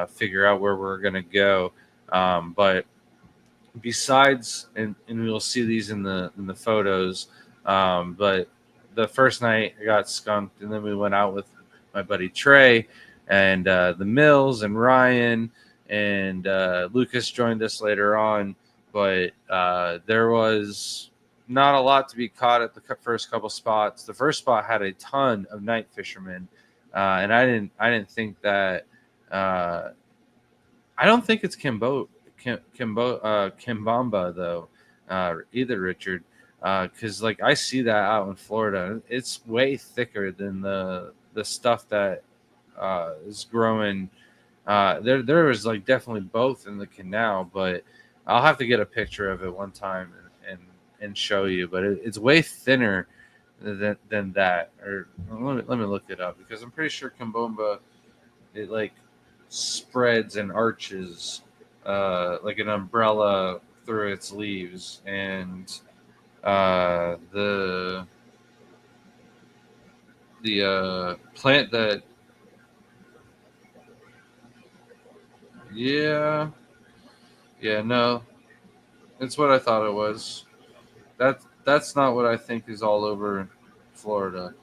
figure out where we're going to go. But besides, and we'll see these in the photos, but the first night I got skunked, and then we went out with my buddy Trey and the Mills and Ryan and Lucas joined us later on. But there was not a lot to be caught at the first couple spots. The first spot had a ton of night fishermen, and I didn't think that. I don't think it's Kimbamba though, either, Richard, because like I see that out in Florida. It's way thicker than the stuff that is growing. There was like definitely both in the canal, but I'll have to get a picture of it one time and show you. But it's way thinner than that. Or let me look it up, because I'm pretty sure Kimbamba, it like spreads and arches like an umbrella through its leaves, and the plant that no, it's what I thought it was. That's not what I think is all over Florida.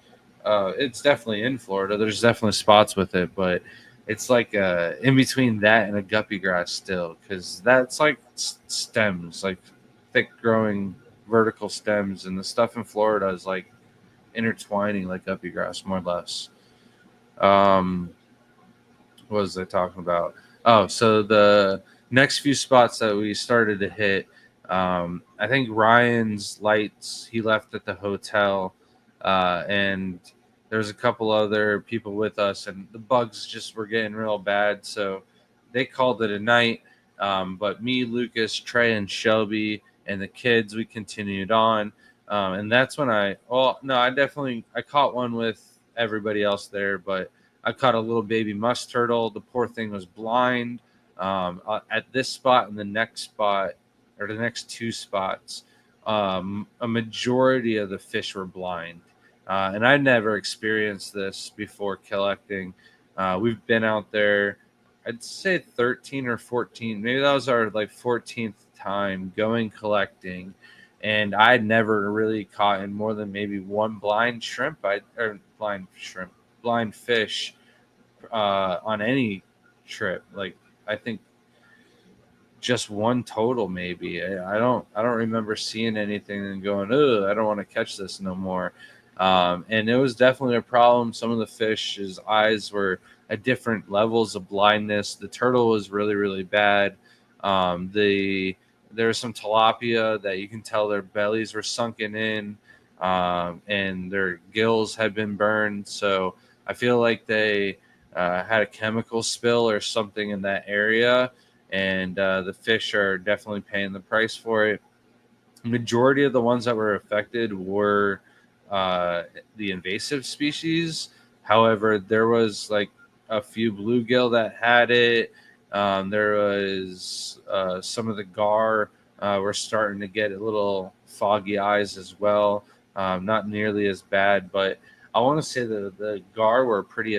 It's definitely in Florida. There's definitely spots with it, but it's like in between that and a guppy grass still, because that's like stems, like thick growing vertical stems, and the stuff in Florida is like intertwining like guppy grass, more or less. What was I talking about? Oh, so the next few spots that we started to hit, I think Ryan's lights, he left at the hotel, and there's a couple other people with us, and the bugs just were getting real bad, so they called it a night. But me, Lucas, Trey, and Shelby, and the kids, we continued on, and that's when I caught one with everybody else there, but I caught a little baby musk turtle. The poor thing was blind. At this spot and the next spot, or the next two spots, a majority of the fish were blind. And I never experienced this before collecting. We've been out there, I'd say 13 or 14. Maybe that was our like 14th time going collecting. And I'd never really caught in more than maybe one blind fish on any trip. Like I think just one total, maybe. I don't remember seeing anything and going, oh, I don't want to catch this no more. And it was definitely a problem. Some of the fish's eyes were at different levels of blindness. The turtle was really, really bad. There was some tilapia that you can tell their bellies were sunken in, and their gills had been burned. So I feel like they had a chemical spill or something in that area, and the fish are definitely paying the price for it. The majority of the ones that were affected were the invasive species. However, there was like a few bluegill that had it. There was some of the gar were starting to get a little foggy eyes as well. Not nearly as bad, but I want to say that the gar were pretty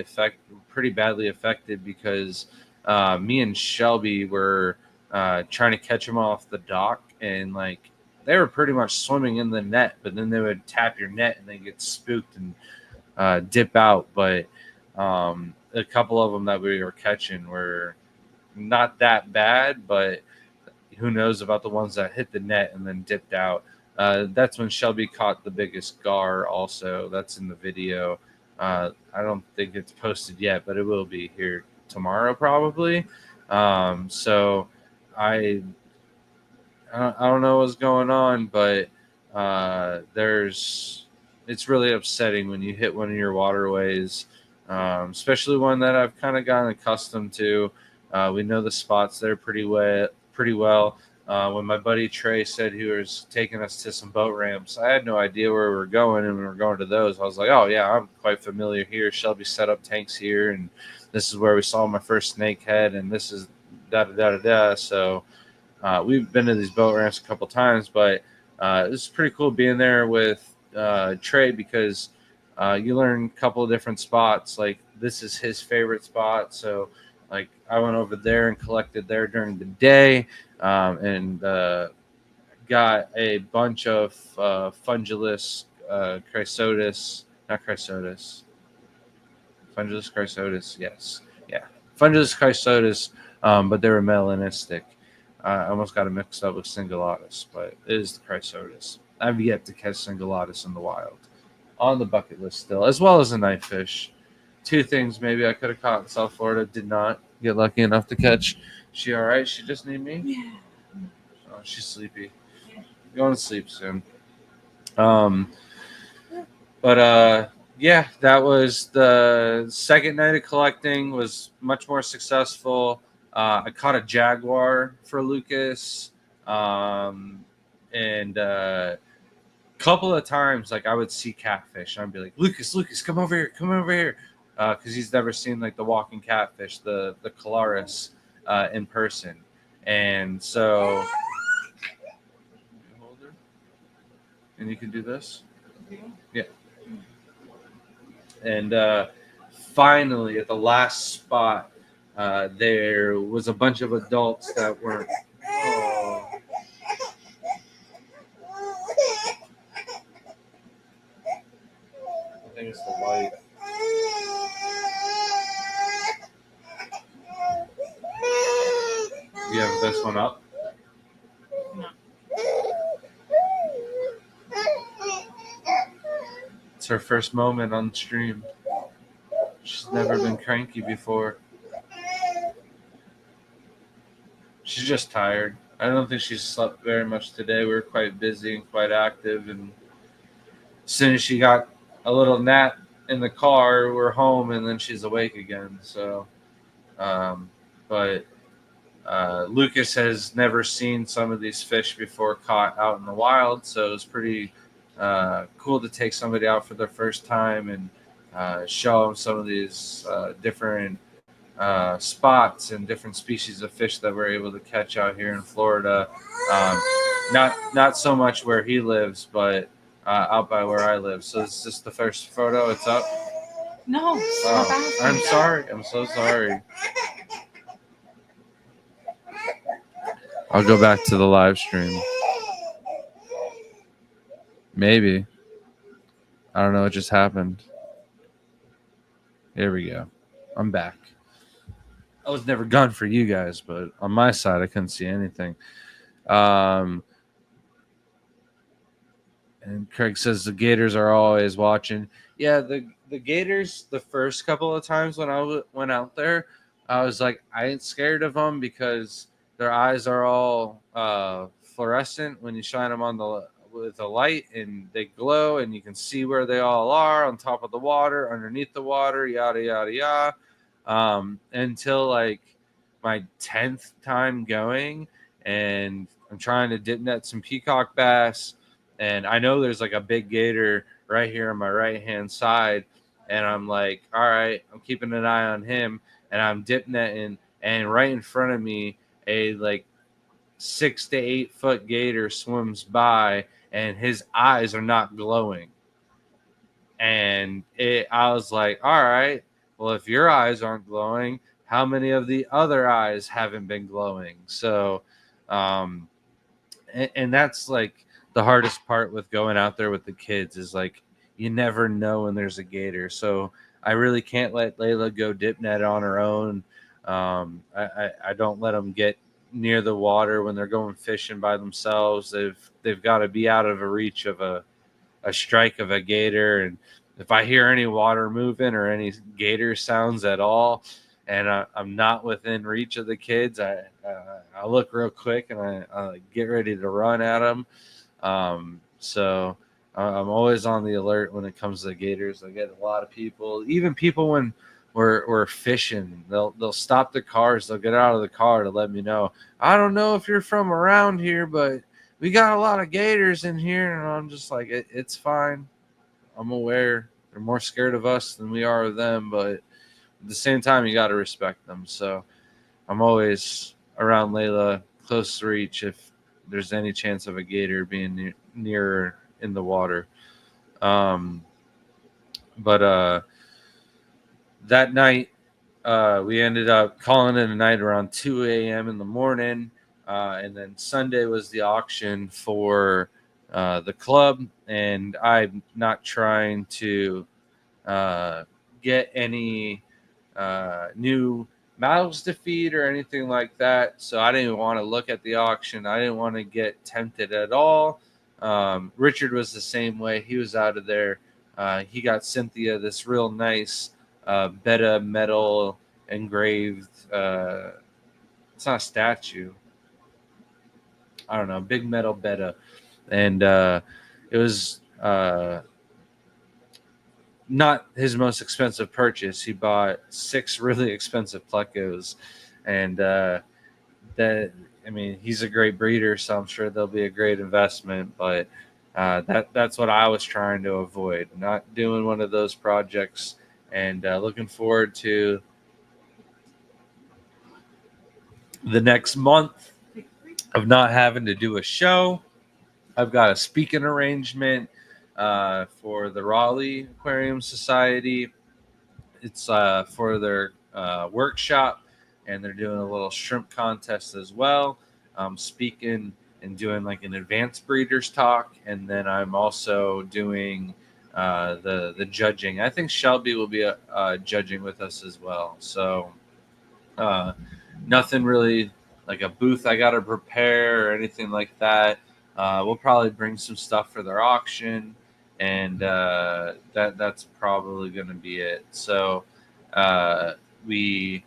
badly affected, because me and Shelby were trying to catch them off the dock, and like they were pretty much swimming in the net, but then they would tap your net and they get spooked and dip out. But a couple of them that we were catching were not that bad, but who knows about the ones that hit the net and then dipped out. That's when Shelby caught the biggest gar also. That's in the video. I don't think it's posted yet, but it will be here tomorrow probably. So I don't know what's going on, but it's really upsetting when you hit one of your waterways, especially one that I've kind of gotten accustomed to. We know the spots there pretty well. When my buddy Trey said he was taking us to some boat ramps, I had no idea where we were going, and we were going to those. I was like, "Oh yeah, I'm quite familiar here. Shelby set up tanks here, and this is where we saw my first snakehead, and this is da da da da da." So we've been to these boat ramps a couple times, but it's pretty cool being there with Trey because you learn a couple of different spots. Like this is his favorite spot, so like I went over there and collected there during the day, and got a bunch of Fungulus chrysotis, not chrysotis, Fungulus chrysotis, yes, yeah, Fungulus chrysotis, but they were melanistic. I almost got it mixed up with Singulatus, but it is the chrysotis. I've yet to catch Singulatus in the wild. On the bucket list still, as well as a knifefish. Two things maybe I could have caught in South Florida. Did not get lucky enough to catch. She all right? She just need me?
Yeah.
Oh, she's sleepy. Going to sleep soon. But yeah, that was the second night of collecting. Was much more successful. I caught a jaguar for Lucas, and couple of times like I would see catfish, and I'd be like, Lucas, come over here, because he's never seen like the walking catfish, the Calaris, in person, and so. Hold her, and you can do this, yeah. And finally, at the last spot, there was a bunch of adults that weren't. Oh. I think it's the light. You have this one up?
No.
It's her first moment on stream. She's never been cranky before. She's just tired. I don't think she slept very much today. We were quite busy and quite active, and as soon as she got a little nap in the car, we're home, and then she's awake again. So, but Lucas has never seen some of these fish before caught out in the wild, so it's pretty cool to take somebody out for their first time and show them some of these different spots and different species of fish that we're able to catch out here in Florida. Not so much where he lives, but out by where I live. So is this the first photo? It's up?
No.
Oh, I'm sorry. I'm so sorry. I'll go back to the live stream. Maybe. I don't know what just happened. Here we go. I'm back. I was never gone for you guys, but on my side, I couldn't see anything. And Craig says the Gators are always watching. Yeah, the Gators, the first couple of times when I went out there, I was like, I ain't scared of them because their eyes are all fluorescent when you shine them on with a light, and they glow, and you can see where they all are on top of the water, underneath the water, yada yada yada. Until like my 10th time going, and I'm trying to dip net some peacock bass, and I know there's like a big gator right here on my right hand side, and I'm like, all right, I'm keeping an eye on him, and I'm dip netting, and right in front of me a like 6 to 8 foot gator swims by, and his eyes are not glowing, and I was like, all right, well, if your eyes aren't glowing, how many of the other eyes haven't been glowing? So, and that's like the hardest part with going out there with the kids is like, you never know when there's a gator. So I really can't let Layla go dip net on her own. I don't let them get near the water when they're going fishing by themselves. They've got to be out of a reach of a strike of a gator. And if I hear any water moving or any gator sounds at all, and I'm not within reach of the kids, I look real quick and I get ready to run at them. So I'm always on the alert when it comes to gators. I get a lot of people, even people when we're fishing, they'll stop their cars, they'll get out of the car to let me know, I don't know if you're from around here, but we got a lot of gators in here. And I'm just like, it's fine. I'm aware they're more scared of us than we are of them, but at the same time, you got to respect them. So I'm always around Layla, close to reach if there's any chance of a gator being nearer in the water. But that night, we ended up calling it a night around 2 a.m. in the morning. And then Sunday was the auction for the club. And I'm not trying to get any new mouths to feed or anything like that. So I didn't want to look at the auction. I didn't want to get tempted at all. Richard was the same way. He was out of there. He got Cynthia this real nice Betta metal engraved. It's not a statue. I don't know, big metal Betta, and it was not his most expensive purchase. He bought 6 really expensive plecos, and he's a great breeder, so I'm sure they'll be a great investment. But that's what I was trying to avoid, not doing one of those projects, and looking forward to the next month of not having to do a show. I've got a speaking arrangement for the Raleigh Aquarium Society. It's for their workshop, and they're doing a little shrimp contest as well. I'm speaking and doing like an advanced breeders talk, and then I'm also doing the judging. I think Shelby will be judging with us as well. So nothing really like a booth I got to prepare or anything like that. We'll probably bring some stuff for their auction, and that's probably going to be it. So we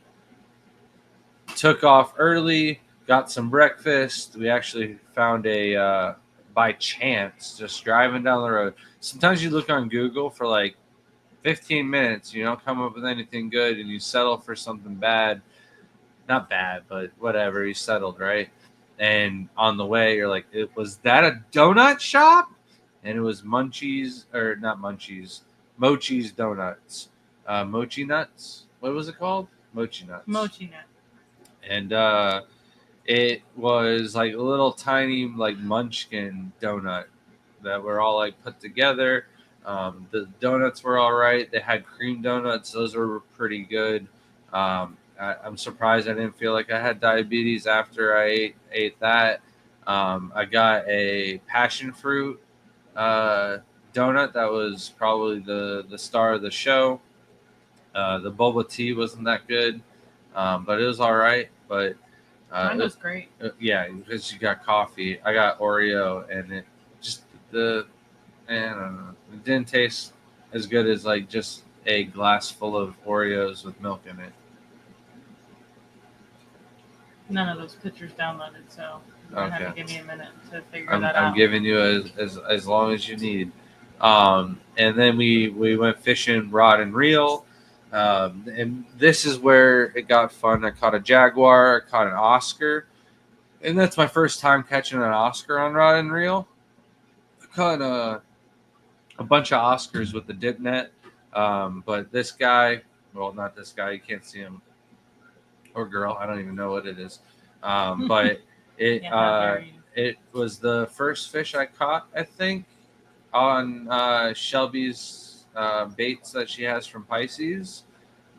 took off early, got some breakfast. We actually found by chance, just driving down the road. Sometimes you look on Google for like 15 minutes, you don't come up with anything good, and you settle for something bad. Not bad, but whatever. You settled, right? And on the way, you're like, was that a donut shop? And it was Munchies, or not Munchies, Mochi's Donuts. Mochi Nuts? What was it called? Mochi Nuts.
Mochi Nut.
And it was like a little tiny like munchkin donut that were all like put together. The donuts were all right. They had cream donuts. Those were pretty good. I'm surprised I didn't feel like I had diabetes after I ate that. I got a passion fruit donut that was probably the star of the show. The boba tea wasn't that good, but it was all right. But
mine was great.
Yeah, because you got coffee. I got Oreo, and it just I don't know. It didn't taste as good as like just a glass full of Oreos with milk in it.
None of those pictures downloaded, so you're gonna have to give me a minute to figure that out.
I'm giving you as long as you need. And then we went fishing rod and reel. And this is where it got fun. I caught a jaguar, I caught an Oscar, and that's my first time catching an Oscar on rod and reel. I caught a bunch of Oscars with the dip net, but this guy, well, not this guy, you can't see him, or girl, I don't even know what it is, but it was the first fish I caught, I think, on Shelby's baits that she has from Pisces,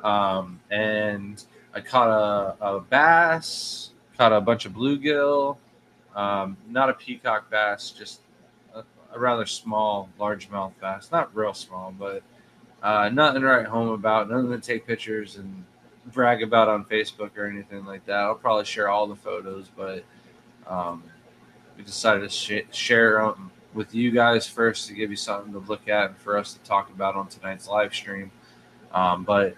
and I caught a bass, caught a bunch of bluegill, not a peacock bass, just a rather small largemouth bass, not real small, but nothing to write home about, nothing to take pictures and brag about on Facebook or anything like that. I'll probably share all the photos, but we decided to share them with you guys first to give you something to look at and for us to talk about on tonight's live stream. But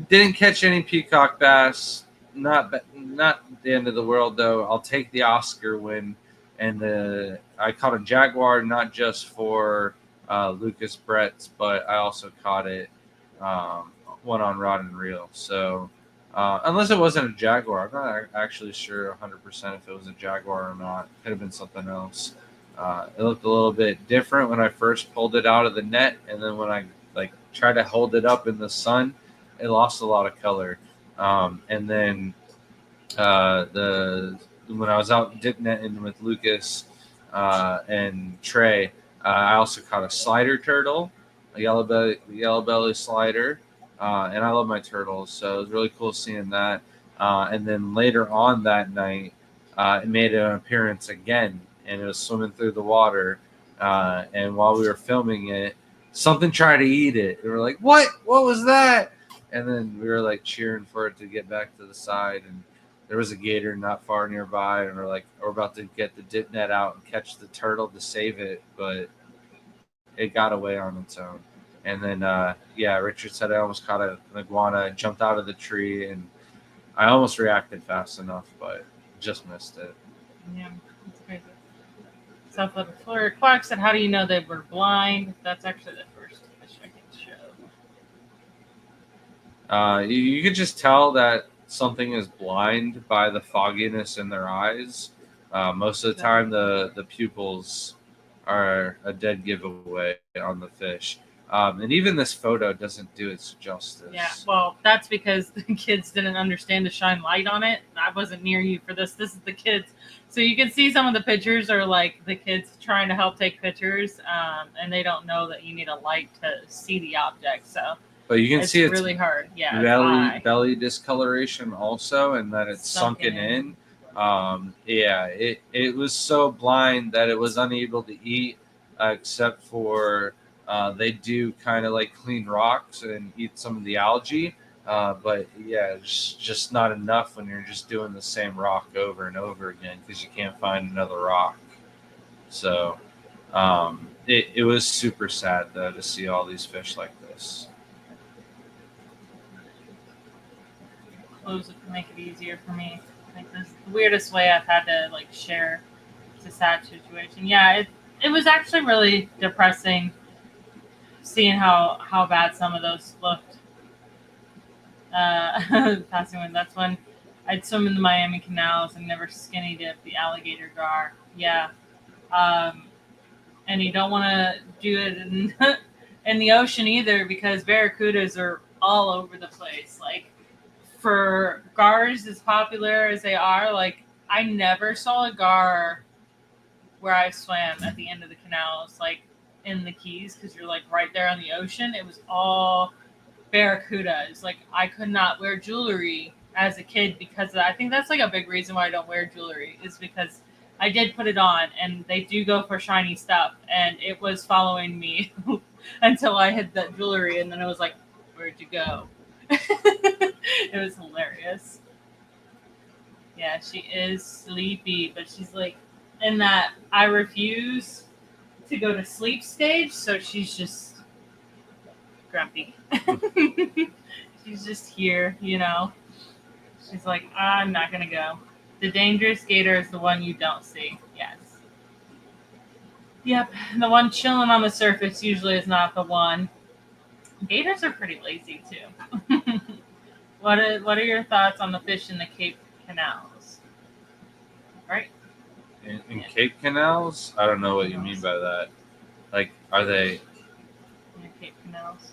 Didn't catch any peacock bass. Not the end of the world though. I'll take the Oscar win, and I caught a jaguar not just for Lucas Brett's, but I also caught it one on rod and reel. So unless it wasn't a jaguar, I'm not actually sure 100% if it was a jaguar or not. Could have been something else. It looked a little bit different when I first pulled it out of the net, and then when I tried to hold it up in the sun, it lost a lot of color. And then when I was out dip netting with Lucas and Trey, I also caught a slider turtle, a yellow belly slider, and I love my turtles, so it was really cool seeing that. And then later on that night, it made an appearance again, and it was swimming through the water. And while we were filming it, something tried to eat it. We were like, "What? What was that?" And then we were like cheering for it to get back to the side, and there was a gator not far nearby, and we're about to get the dip net out and catch the turtle to save it, but it got away on its own. And then Richard said I almost caught an iguana, jumped out of the tree, and I almost reacted fast enough, but just missed it.
Yeah, that's crazy. South Florida Aquatic said, "How do you know they were blind?" That's actually the first fish I can show.
You could just tell that something is blind by the fogginess in their eyes. Most of the time, the pupils are a dead giveaway on the fish. And even this photo doesn't do its justice.
Yeah, well, that's because the kids didn't understand to shine light on it. I wasn't near you for this. This is the kids. So you can see some of the pictures are like the kids trying to help take pictures, and they don't know that you need a light to see the object. So,
but you can see it's
really hard. Yeah,
belly discoloration also, and that it's sunken in. It was so blind that it was unable to eat, except for they do kind of like clean rocks and eat some of the algae. But yeah, it's just not enough when you're just doing the same rock over and over again because you can't find another rock. So it was super sad though to see all these fish like this.
Close it to make it easier for me. I think this is the weirdest way I've had to share. It's a sad situation. Yeah, it was actually really depressing seeing how bad some of those looked. Passing wind. That's when I'd swim in the Miami canals and never skinny dip the alligator gar. Yeah. And you don't want to do it in the ocean either because barracudas are all over the place. Like, for gars as popular as they are, I never saw a gar where I swam at the end of the canals, in the Keys, because you're right there on the ocean. It was all barracudas. I could not wear jewelry as a kid because of that. I think that's a big reason why I don't wear jewelry is because I did put it on and they do go for shiny stuff, and it was following me until I hit that jewelry, and then it was like, where'd you go? It was hilarious. Yeah, she is sleepy, but she's in that I refuse to go to sleep stage, so she's just grumpy. She's just here, She's like, I'm not gonna go. The dangerous gator is the one you don't see. Yes. Yep, the one chilling on the surface usually is not the one. Gators are pretty lazy too. What are your thoughts on the fish in the Cape canals? Right?
In Cape canals? I don't know what you mean by that. Are they
in Cape canals?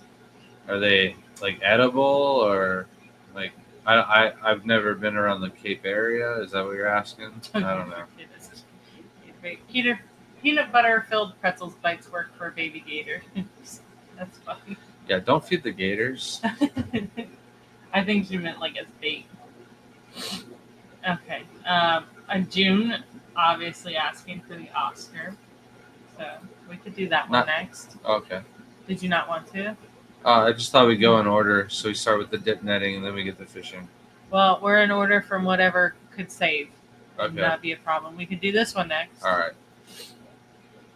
Are they edible or I've never been around the Cape area. Is that what you're asking? I don't know.
Peanut butter filled pretzels bites work for a baby gator. That's funny.
Yeah, don't feed the gators.
I think she meant as bait. Okay. June, obviously asking for the Oscar. So we could do that one next.
Okay.
Did you not want to?
I just thought we'd go in order. So we start with the dip netting and then we get the fishing.
Well, we're in order from whatever could save.
Okay.
That'd be a problem. We could do this one next.
All right.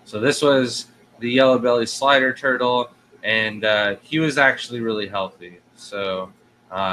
So this was the yellow belly slider turtle, and he was actually really healthy. So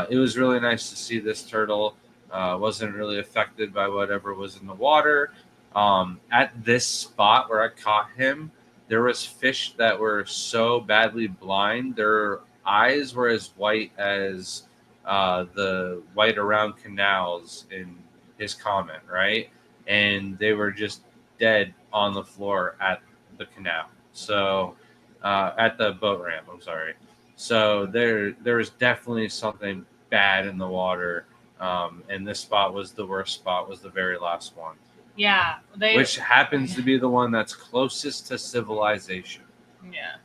It was really nice to see this turtle. Wasn't really affected by whatever was in the water. At this spot where I caught him, there was fish that were so badly blind. Their eyes were as white as the white around canals in his comment, right? And they were just dead on the floor at the canal. So at the boat ramp, I'm sorry. So there was definitely something bad in the water, and this spot was the worst spot. Was the very last one,
Yeah,
which happens to be the one that's closest to civilization.
Yeah,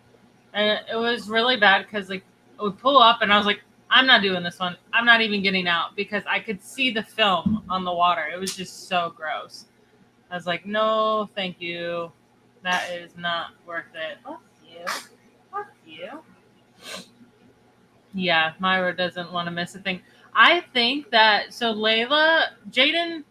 and it was really bad because like I would pull up and I was like, I'm not doing this one. I'm not even getting out because I could see the film on the water. It was just so gross. I was like, no, thank you. That is not worth it. Fuck you. Fuck you. Yeah, Myra doesn't want to miss a thing. I think that so Layla, Jaden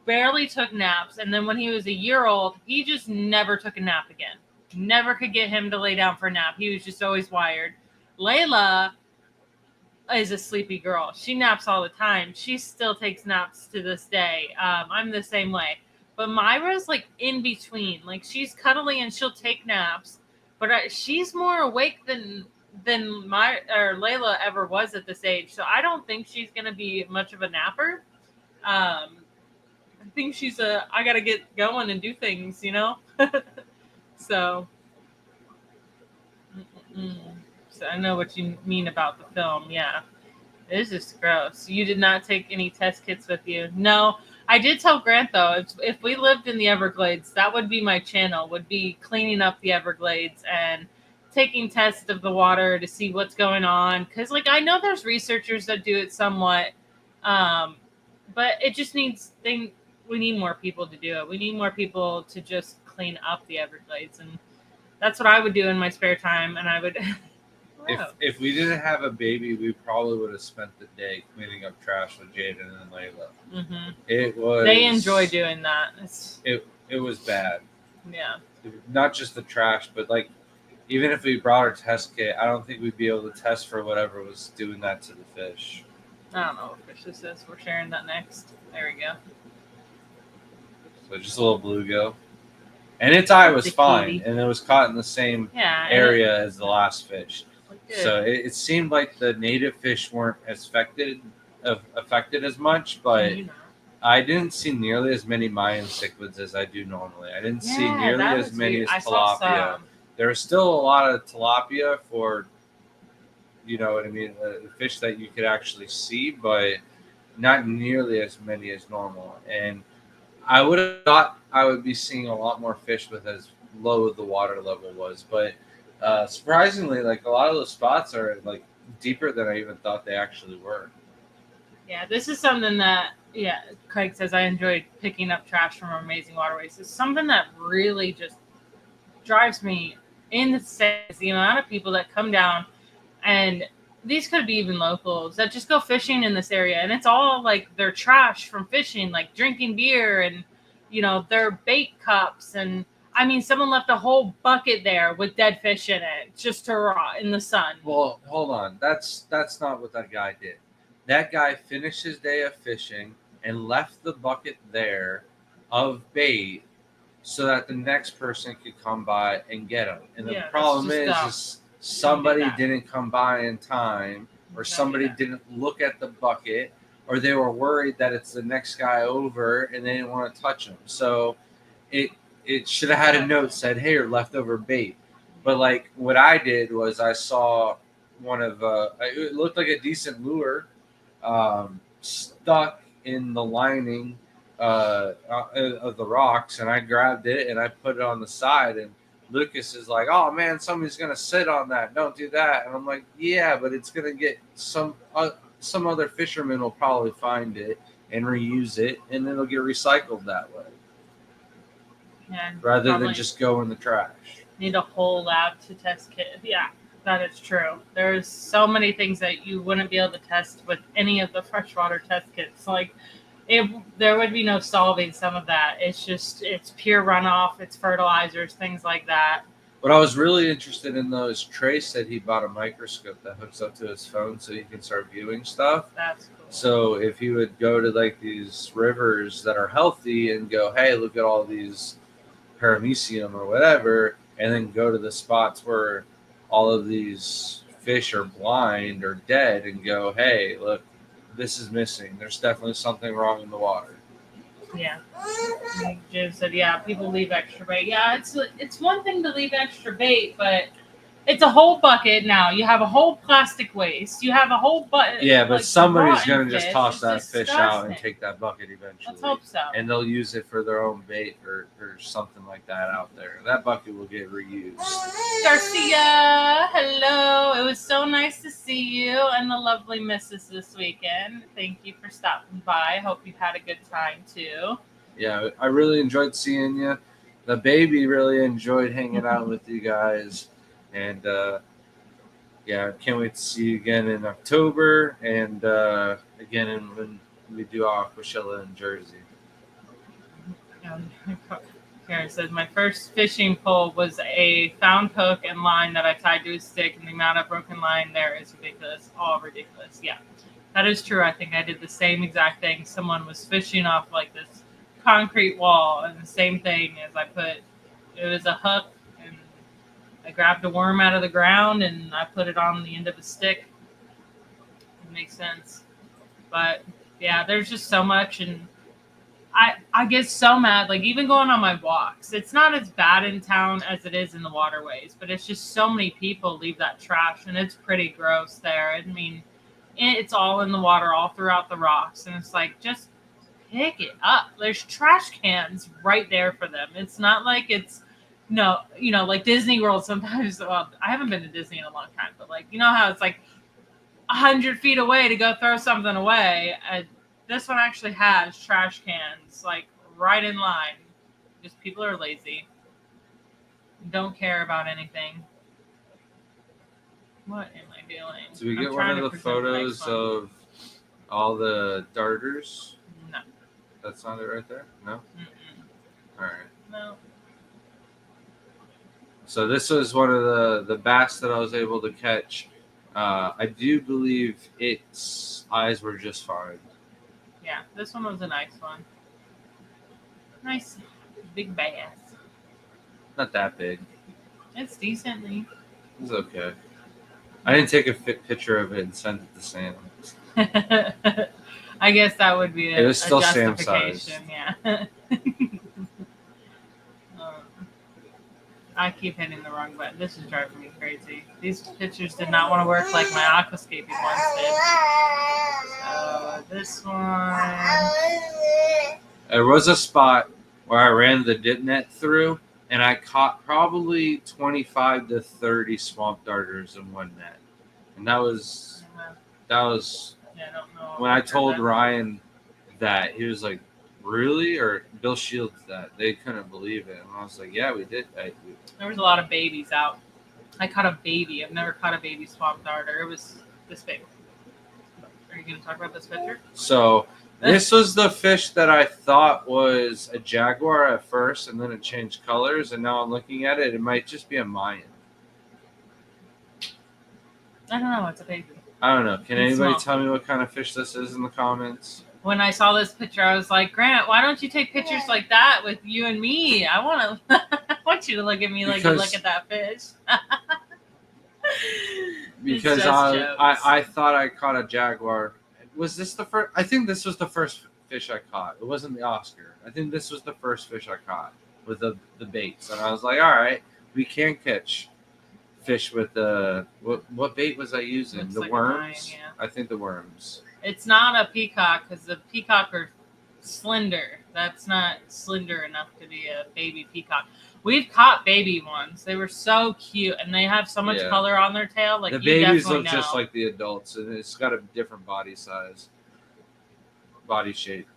barely took naps, and then when he was a year old, he just never took a nap again. Never could get him to lay down for a nap. He was just always wired. Layla is a sleepy girl. She naps all the time. She still takes naps to this day. I'm the same way. But Myra's like in between. Like she's cuddly and she'll take naps, but she's more awake than my or Layla ever was at this age. So I don't think she's gonna be much of a napper. I think she's I gotta get going and do things, you know. So, so I know what you mean about the film. Yeah. It's just gross. You did not take any test kits with you. No, I did tell Grant though, if we lived in the Everglades, that would be my channel. Would be cleaning up the Everglades and taking tests of the water to see what's going on. Because like I know there's researchers that do it somewhat, but it just needs we need more people to do it. We need more people to just clean up the Everglades, and that's what I would do in my spare time. And I would.
If we didn't have a baby, we probably would have spent the day cleaning up trash with Jaden and Layla.
Mm-hmm.
It was.
They enjoy doing that.
It was bad.
Yeah.
Not just the trash, but like even if we brought our test kit, I don't think we'd be able to test for whatever was doing that to the fish.
I don't know what fish this is. We're sharing that next. There we go.
So just a little bluegill. And its eye was fine, and it was caught in the same area as the last fish. So it seemed like the native fish weren't as affected as much, but I didn't see nearly as many Mayan cichlids as I do normally. I didn't see nearly as many as tilapia. There was still a lot of tilapia for, you know what I mean, the fish that you could actually see, but not nearly as many as normal. And I would have thought I would be seeing a lot more fish with as low the water level was, but surprisingly, like a lot of those spots are like deeper than I even thought they actually were.
Yeah, this is something that Craig says I enjoyed picking up trash from amazing waterways. It's something that really just drives me insane. The amount of people that come down, and these could be even locals that just go fishing in this area, and it's all like their trash from fishing, like drinking beer and their bait cups and. I mean, someone left a whole bucket there with dead fish in it just to rot in the sun.
Well, hold on. That's not what that guy did. That guy finished his day of fishing and left the bucket there of bait so that the next person could come by and get them. And the problem is somebody didn't come by in time, or somebody didn't look at the bucket, or they were worried that it's the next guy over and they didn't want to touch him. So it should have had a note said, "Hey, your leftover bait." But like what I did was I saw one of it looked like a decent lure stuck in the lining of the rocks, and I grabbed it and I put it on the side. And Lucas is like, "Oh man, somebody's gonna sit on that. Don't do that." And I'm like, "Yeah, but it's gonna get some other fisherman will probably find it and reuse it, and it'll get recycled that way."
Yeah,
rather than just go in the trash.
Need a whole lab to test kit. Yeah, that is true. There's so many things that you wouldn't be able to test with any of the freshwater test kits. Like, there would be no solving some of that. It's pure runoff. It's fertilizers, things like that.
What I was really interested in though is Trey said he bought a microscope that hooks up to his phone so he can start viewing stuff.
That's cool.
So if you would go to like these rivers that are healthy and go, hey, look at all these paramecium or whatever, and then go to the spots where all of these fish are blind or dead and go, hey, look, this is missing. There's definitely something wrong in the water.
Yeah. Jim said, yeah, people leave extra bait. Yeah, it's one thing to leave extra bait, but it's a whole bucket now. You have a whole plastic waste. You have a whole bucket.
Yeah, but
like,
somebody's going to
rotten
just
fish.
toss
It's
that fish out and
disgusting.
take that bucket eventually.
Let's hope so.
And they'll use it for their own bait or something like that out there. That bucket will get reused.
Garcia, hello. It was so nice to see you and the lovely missus this weekend. Thank you for stopping by. Hope you had a good time too.
Yeah, I really enjoyed seeing you. The baby really enjoyed hanging out with you guys. And yeah, can't wait to see you again in October and again when we do Aquashella in Jersey.
Karen says, my first fishing pole was a found hook and line that I tied to a stick, and the amount of broken line there is ridiculous. All ridiculous. Yeah, that is true. I think I did the same exact thing. Someone was fishing off like this concrete wall, and the same thing as it was a hook, and I grabbed a worm out of the ground, and I put it on the end of a stick. It makes sense. But, yeah, there's just so much, and I get so mad, like even going on my walks. It's not as bad in town as it is in the waterways, but it's just so many people leave that trash, and it's pretty gross there. I mean, it's all in the water, all throughout the rocks, and it's like, just pick it up. There's trash cans right there for them. It's not like it's, no, like Disney World sometimes. Well, I haven't been to Disney in a long time, but like, you know how it's like 100 feet away to go throw something away. This one actually has trash cans, like, right in line. Just people are lazy. Don't care about anything. What am I doing?
Did we get one of the photos of all the darters?
No.
That's not it right there? No?
Mm-mm.
All right.
No.
So this was one of the bass that I was able to catch. I do believe its eyes were just fine.
Yeah, this one was a nice one. Nice big bass.
Not that big.
It's decently.
It's okay. I didn't take a picture of it and send it to Sam.
I guess that would be
It was still Sam
justification.
size.
Yeah. I keep hitting the wrong button. This is driving me crazy. These pictures did not want to work like my Aquascape ones did. So this one.
There was a spot where I ran the dip net through, and I caught probably 25 to 30 swamp darters in one net. And that was
Yeah, I don't know.
when I told Ryan that, he was like, really? Or Bill Shields that. They couldn't believe it. And I was like, yeah, we did.
There was a lot of babies out. I caught a baby. I've never caught a baby swamp darter. It was this big. Are you going to talk about this picture?
So this was the fish that I thought was a jaguar at first, and then it changed colors, and now I'm looking at it, it might just be a Mayan.
I don't know. It's a baby.
I don't know. Can
It's
anybody
small.
tell me what kind of fish this is in the comments?
When I saw this picture, I was like, Grant, why don't you take pictures like that with you and me? I want to. I want you to look at me like you look at that fish.
Because I thought I caught a jaguar. Was this the first? I think this was the first fish I caught. It wasn't the Oscar. I think this was the first fish I caught with the baits. And I was like, all right, we can catch fish with the what bait was I using?
Looks
The
like
worms?
mine, yeah.
I think the worms.
It's not a peacock because the peacock are slender. That's not slender enough to be a baby peacock. We've caught baby ones. They were so cute, and they have so much color on their tail. Like,
the
you
babies look
know.
just like the adults, and it's got a different body size, body shape.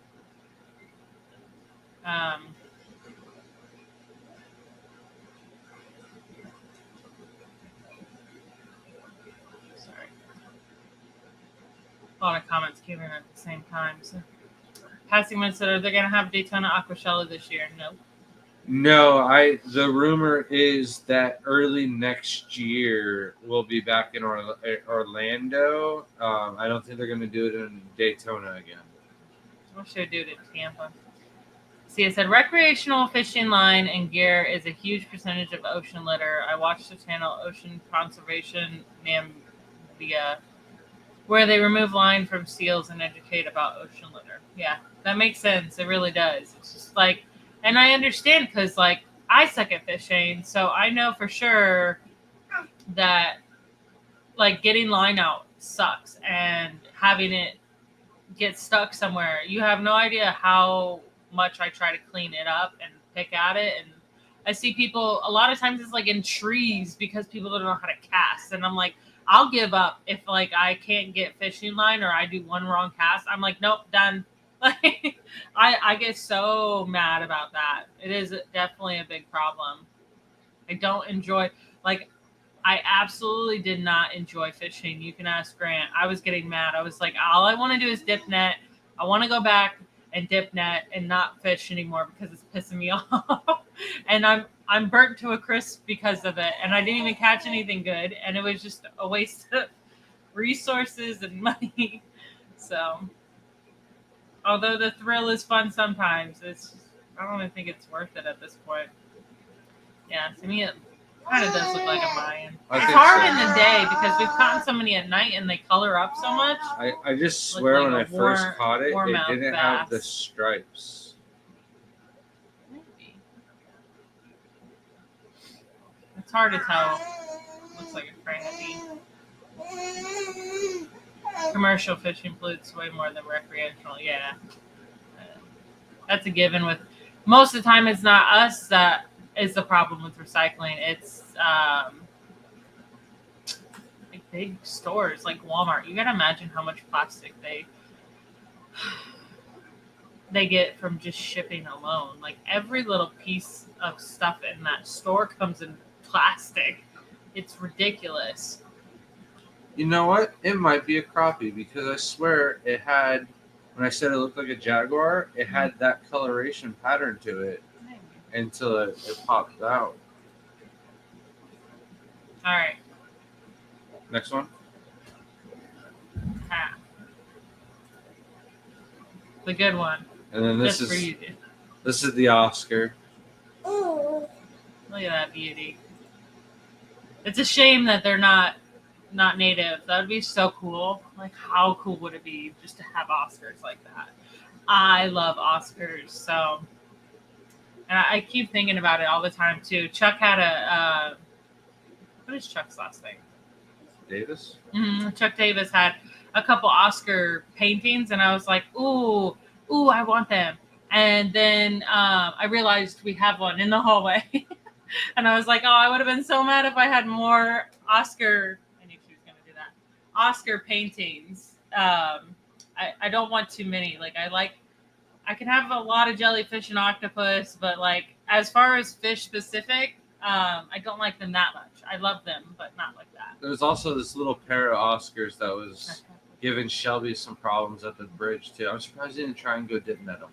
Sorry. A lot of comments came in at the same time. So, Passing One said, are they going to have Daytona Aquashella this year? No.
No, the rumor is that early next year we'll be back in Orlando. I don't think they're going to do it in Daytona again.
I should do it in Tampa. See, it said recreational fishing line and gear is a huge percentage of ocean litter. I watched the channel Ocean Conservation Namibia, where they remove line from seals and educate about ocean litter. Yeah, that makes sense. It really does. It's just like, and I understand because, like, I suck at fishing, so I know for sure that, like, getting line out sucks and having it get stuck somewhere. You have no idea how much I try to clean it up and pick at it. And I see people, a lot of times it's like in trees because people don't know how to cast. And I'm like, I'll give up if like I can't get fishing line or I do one wrong cast. I'm like, nope, done. Like I get so mad about that. It is definitely a big problem. I don't enjoy, like, I absolutely did not enjoy fishing. You can ask Grant. I was getting mad. I was like, all I want to do is dip net. I want to go back and dip net and not fish anymore because it's pissing me off. And I'm burnt to a crisp because of it. And I didn't even catch anything good. And it was just a waste of resources and money. So, although the thrill is fun sometimes, I don't even think it's worth it at this point. Yeah, to me it kind of does look like a Mayan. It's hard in the day because we've caught so many at night and they color up so much.
I just swear when I first caught it, it didn't have the stripes.
Maybe. It's hard to tell. Looks like it's trying to be. Commercial fishing pollutes way more than recreational. Yeah. That's a given with most of the time it's not us that is the problem with recycling. It's like big stores like Walmart. You gotta imagine how much plastic they get from just shipping alone. Like every little piece of stuff in that store comes in plastic. It's ridiculous.
You know what? It might be a crappie because I swear it had, when I said it looked like a jaguar, it had that coloration pattern to it until it popped out.
All right.
Next one.
The good one.
And then this is the Oscar.
Look at that beauty. It's a shame that they're not native. That would be so cool. Like, how cool would it be just to have Oscars like that? I love Oscars. So, and I keep thinking about it all the time too. Chuck had what is Chuck's last name?
Davis?
Mm-hmm. Chuck Davis had a couple Oscar paintings, and I was like, ooh, I want them. And then I realized we have one in the hallway. And I was like, oh, I would have been so mad if I had more Oscar. I knew she was going to do that. Oscar paintings. I don't want too many. Like, I can have a lot of jellyfish and octopus, but like, as far as fish specific, I don't like them that much. I love them, but not like that.
There's also this little pair of Oscars that was giving Shelby some problems at the bridge too. I'm surprised he didn't try and go dip net them.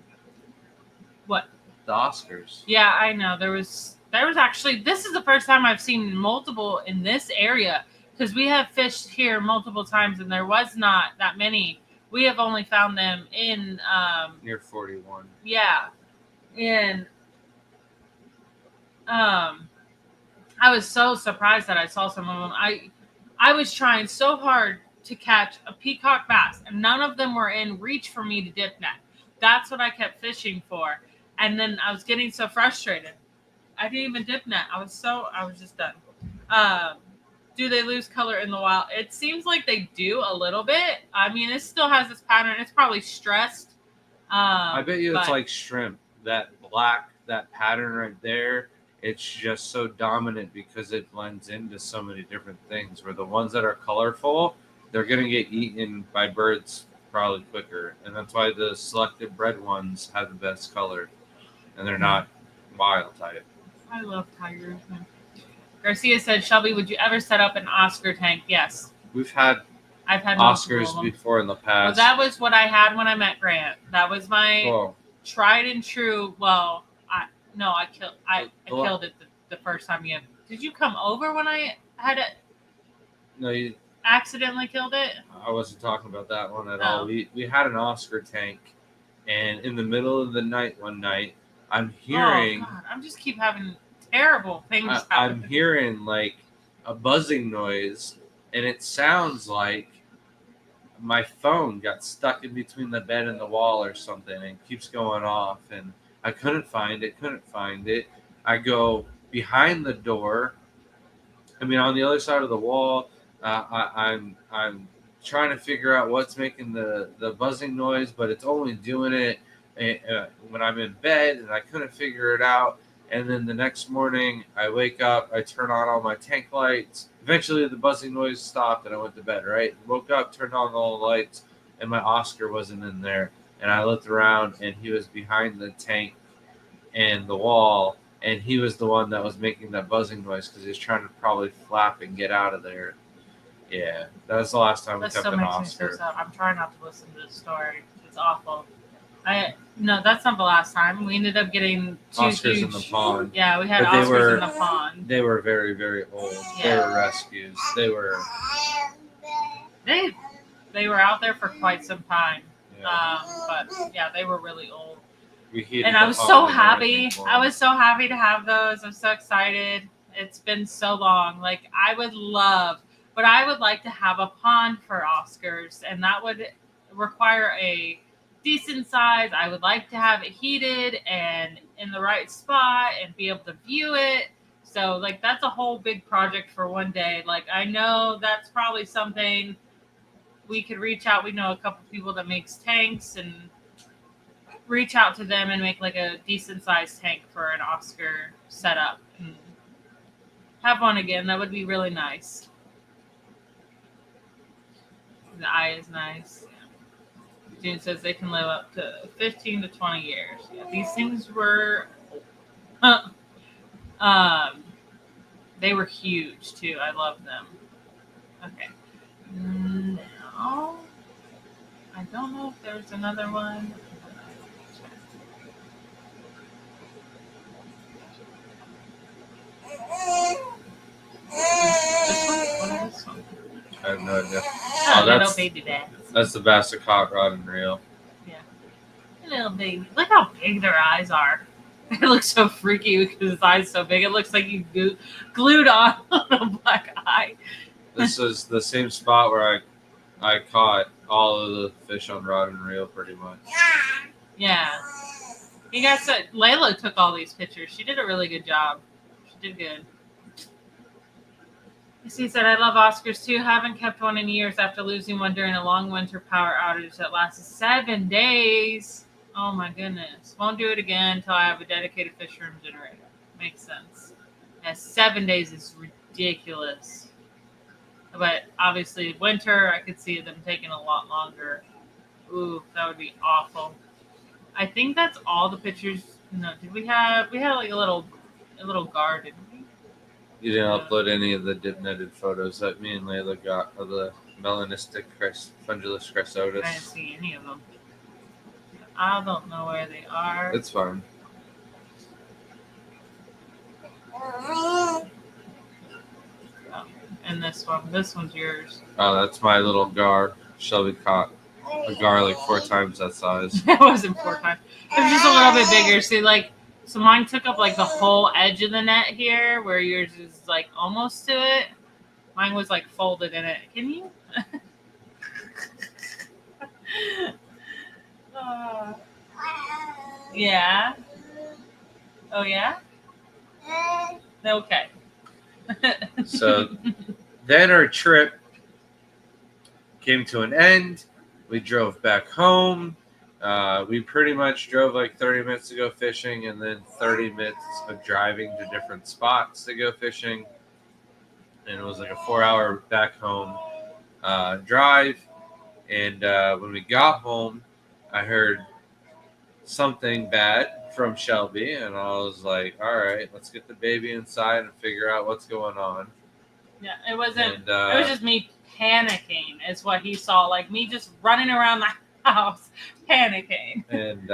What?
The Oscars.
Yeah, I know. There was actually, this is the first time I've seen multiple in this area because we have fished here multiple times and there was not that many. We have only found them in
near 41.
Yeah. And I was so surprised that I saw some of them. I was trying so hard to catch a peacock bass, and none of them were in reach for me to dip net. That's what I kept fishing for. And then I was getting so frustrated. I didn't even dip net. I was just done. Do they lose color in the wild? It seems like they do a little bit. I mean, it still has this pattern. It's probably stressed.
I bet you it's like shrimp. That black, that pattern right there, it's just so dominant because it blends into so many different things. Where the ones that are colorful, they're going to get eaten by birds probably quicker. And that's why the selected bred ones have the best color. And they're not wild type.
I love tigers. Garcia said, Shelby, would you ever set up an Oscar tank? Yes.
I've had Oscars before in the past.
Well, that was what I had when I met Grant. That was my tried and true. Well, No, I killed it the first time you. Did you come over when I had it?
No,
accidentally killed it?
I wasn't talking about that one at all. We had an Oscar tank, and in the middle of the night one night, I'm hearing.
Oh God! I just keep having terrible things happen.
I'm hearing like a buzzing noise, and it sounds like my phone got stuck in between the bed and the wall or something, and it keeps going off, and I couldn't find it. I go behind the door. I mean, on the other side of the wall, I'm trying to figure out what's making the buzzing noise, but it's only doing it when I'm in bed, and I couldn't figure it out. And then the next morning, I wake up, I turn on all my tank lights. Eventually, the buzzing noise stopped, and I went to bed. Right, woke up, turned on all the lights, and my Oscar wasn't in there. And I looked around, and he was behind the tank and the wall. And he was the one that was making that buzzing noise because he was trying to probably flap and get out of there. Yeah, that was the last time we kept an Oscar.
I'm trying not to listen to this story. It's awful. No, that's not the last time. We ended up getting two
Oscars in the pond.
Yeah, we had Oscars in the pond.
They were very, very old. Yeah. They were rescues. They were
out there for quite some time. Yeah. But yeah, they were really old.
And
I was so happy. I was so happy to have those. I'm so excited. It's been so long. Like I would like to have a pond for Oscars, and that would require a decent size. I would like to have it heated and in the right spot and be able to view it. So like that's a whole big project for one day. Like I know that's probably something we could reach out. We know a couple people that makes tanks, and reach out to them and make like a decent sized tank for an Oscar setup and have one again. That would be really nice. The eye is nice. June says they can live up to 15 to 20 years. Yeah, these things were they were huge too. I love them. Okay. Now, I don't know if there's another one. This one?
I have no idea.
Little baby bass.
That's the bass I caught rod and reel.
Yeah. Little baby. Look how big their eyes are. It looks so freaky because his eye's so big. It looks like you glued on a black eye.
This is the same spot where I caught all of the fish on rod and reel pretty much.
Yeah. You guys said Layla took all these pictures. She did a really good job. She did good. He said, I love Oscars too. Haven't kept one in years after losing one during a long winter power outage that lasted 7 days. Oh my goodness. Won't do it again until I have a dedicated fish room generator. Makes sense. Yeah, 7 days is ridiculous. But obviously winter, I could see them taking a lot longer. Ooh, that would be awful. I think that's all the pictures. No, we had like a little garden.
You didn't upload any of the dip netted photos that me and Layla got of the melanistic fundulus chrysotis.
I didn't see any of them. I don't know where they are.
It's fine.
Oh, and this one's yours.
Oh, that's my little gar. Shelby caught a gar like 4 times that size.
It wasn't 4 times. It was just a little bit bigger. See, so mine took up like the whole edge of the net here, where yours is like almost to it. Mine was like folded in it. Can you? Yeah. Oh yeah. Okay.
So then our trip came to an end. We drove back home. We pretty much drove like 30 minutes to go fishing, and then 30 minutes of driving to different spots to go fishing. And it was like a 4-hour back home drive. And when we got home, I heard something bad from Shelby, and I was like, all right, let's get the baby inside and figure out what's going on.
Yeah, it wasn't. It was just me panicking, is what he saw. Like me just running around the house, panicking.
And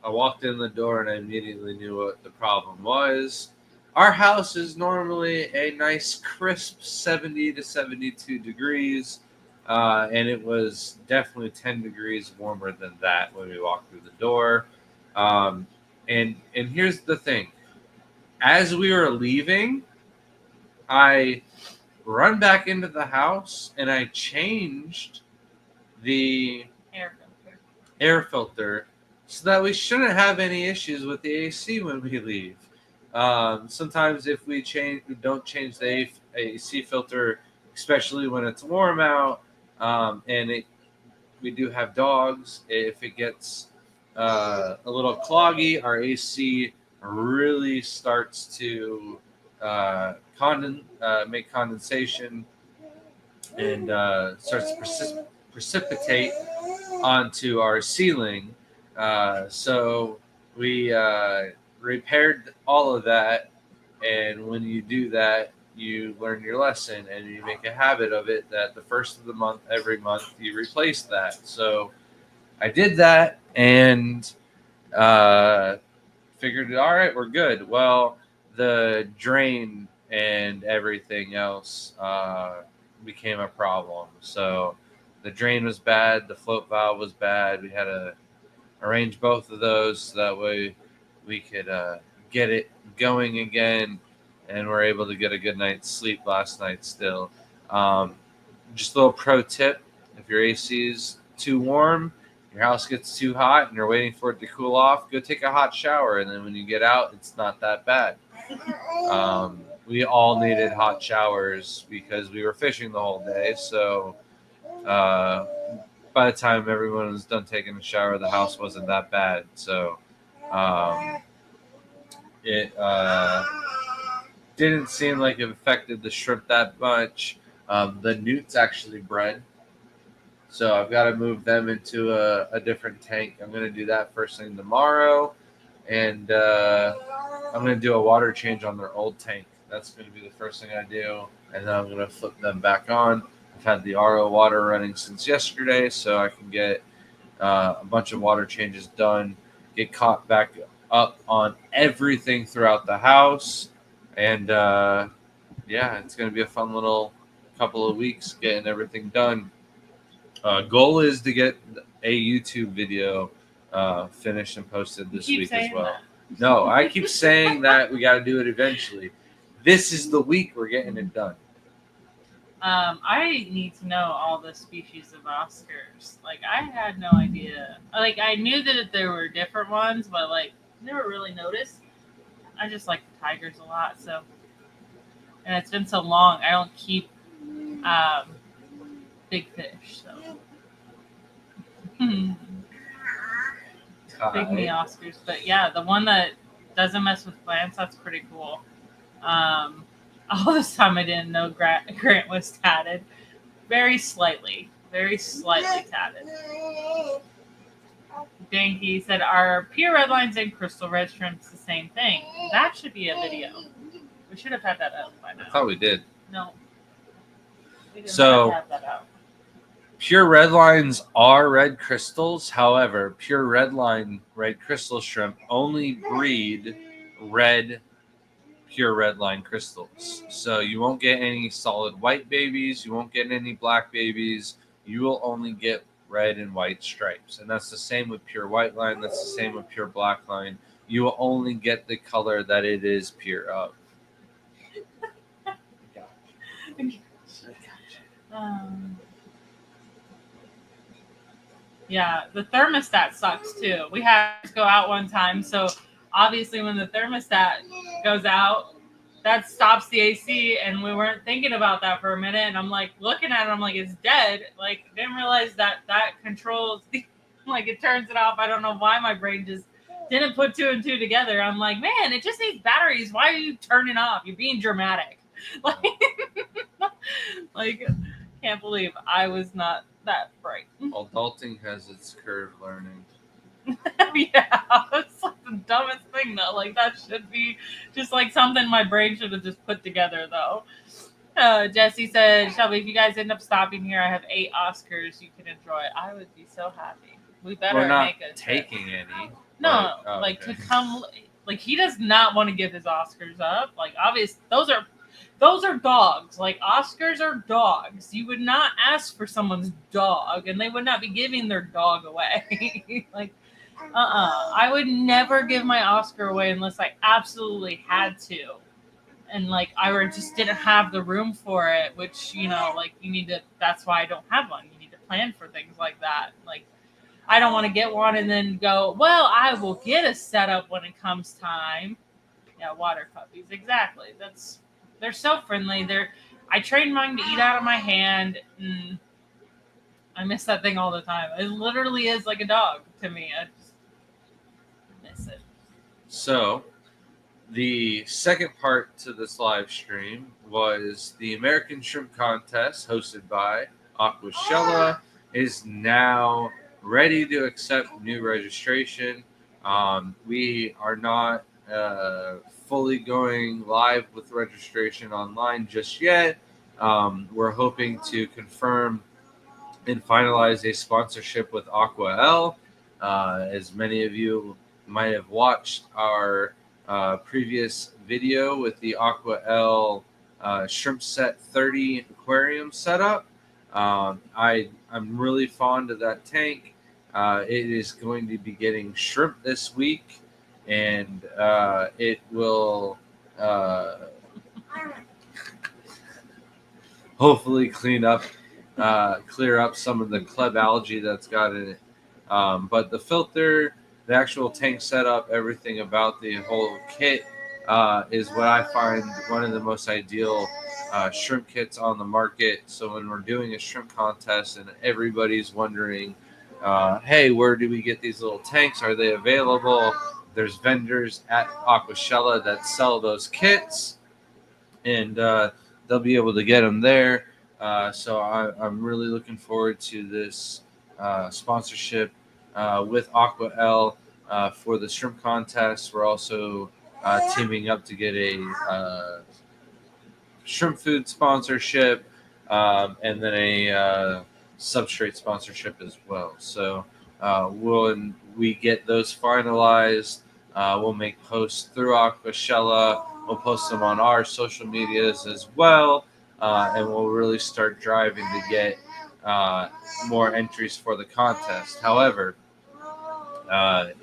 I walked in the door and I immediately knew what the problem was. Our house is normally a nice crisp 70 to 72 degrees, and it was definitely 10 degrees warmer than that when we walked through the door. Um, and here's the thing: as we were leaving, I run back into the house and I changed the air filter so that we shouldn't have any issues with the AC when we leave. Sometimes if we don't change the AC filter, especially when it's warm out, we do have dogs. If it gets a little cloggy, our AC really starts to make condensation and starts to precipitate onto our ceiling. So we repaired all of that. And when you do that, you learn your lesson and you make a habit of it that the first of the month, every month, you replace that. So I did that and figured, all right, we're good. Well, the drain and everything else became a problem. So the drain was bad, the float valve was bad. We had to arrange both of those so that way we could get it going again, and we're able to get a good night's sleep last night still. Just a little pro tip: if your AC is too warm, your house gets too hot, and you're waiting for it to cool off, go take a hot shower, and then when you get out, it's not that bad. We all needed hot showers because we were fishing the whole day, so by the time everyone was done taking a shower, the house wasn't that bad. So it didn't seem like it affected the shrimp that much. The newts actually bred, so I've got to move them into a different tank. I'm going to do that first thing tomorrow, and I'm going to do a water change on their old tank. That's going to be the first thing I do, and then I'm going to flip them back on. I've had the RO water running since yesterday, so I can get a bunch of water changes done, get caught back up on everything throughout the house, and yeah, it's going to be a fun little couple of weeks getting everything done. Goal is to get a YouTube video finished and posted this week as well. That. No, I keep saying that we got to do it eventually. This is the week we're getting it done.
I need to know all the species of Oscars. Like, I had no idea. Like, I knew that there were different ones, but like, never really noticed. I just like the tigers a lot, so. And it's been so long. I don't keep big fish, so. Big me Oscars, but yeah, the one that doesn't mess with plants, that's pretty cool. All this time I didn't know Grant was tatted. Very slightly tatted. Danky said, "Are pure red lines and crystal red shrimps the same thing?" That should be a video. We should have had that up by now.
I thought we did.
No. We didn't have that out.
Pure red lines are red crystals. However, pure red line red crystal shrimp only breed pure red line crystals. So you won't get any solid white babies. You won't get any black babies. You will only get red and white stripes. And that's the same with pure white line. That's the same with pure black line. You will only get the color that it is pure of.
Yeah, the thermostat sucks too. We had to go out one time, so obviously when the thermostat goes out, that stops the AC, and we weren't thinking about that for a minute, and I'm like looking at it, I'm like, it's dead. Like, didn't realize that controls the, like, it turns it off. I don't know why my brain just didn't put two and two together. I'm like, man, it just needs batteries. Why are you turning off? You're being dramatic. Like, can't believe I was not that bright.
Adulting has its curve learning.
Yeah, it's like the dumbest thing though. Like, that should be just like something my brain should have just put together though. Jesse said, "Shelby, if you guys end up stopping here, I have 8 Oscars you can enjoy." I would be so happy. we better
We're not
make a trip.
taking any.
No,
but, oh,
like
okay.
to come, like he does not want to give his Oscars up. Like obvious, those are dogs. Like Oscars are dogs. You would not ask for someone's dog, and they would not be giving their dog away. Like, I would never give my Oscar away unless I absolutely had to, and like just didn't have the room for it. Which like you need to. That's why I don't have one. You need to plan for things like that. Like. I don't want to get one and then go, well, I will get a setup when it comes time. Yeah, water puppies. Exactly. They're so friendly. I trained mine to eat out of my hand. And I miss that thing all the time. It literally is like a dog to me. I just miss it.
So, the second part to this live stream was the American Shrimp Contest hosted by Aquashella is now ready to accept new registration. We are not fully going live with registration online just yet. We're hoping to confirm and finalize a sponsorship with Aqua. As many of you might have watched our previous video with the Aqua Shrimp Set 30 aquarium setup. I'm really fond of that tank. It is going to be getting shrimp this week, and it will hopefully clear up some of the club algae that's got in it. But the filter, the actual tank setup, everything about the whole kit is what I find one of the most ideal shrimp kits on the market. So when we're doing a shrimp contest and everybody's wondering, hey, where do we get these little tanks? Are they available? There's vendors at Aquashella that sell those kits, and they'll be able to get them there. So I'm really looking forward to this sponsorship with Aqua for the shrimp contest. We're also teaming up to get a shrimp food sponsorship and then a substrate sponsorship as well. So when we get those finalized, we'll make posts through Aquashella. We'll post them on our social medias as well, and we'll really start driving to get more entries for the contest. However,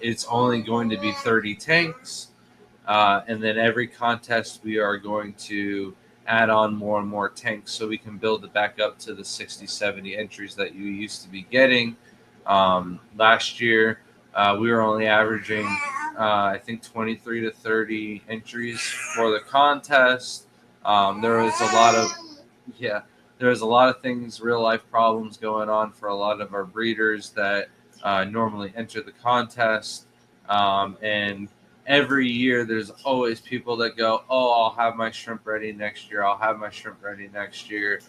it's only going to be 30 tanks, and then every contest we are going to add on more and more tanks so we can build it back up to the 60, 70 entries that you used to be getting. Last year, we were only averaging, I think, 23 to 30 entries for the contest. There was a lot of things, real life problems going on for a lot of our breeders that normally enter the contest. And every year there's always people that go, oh, I'll have my shrimp ready next year. I'll have my shrimp ready next year.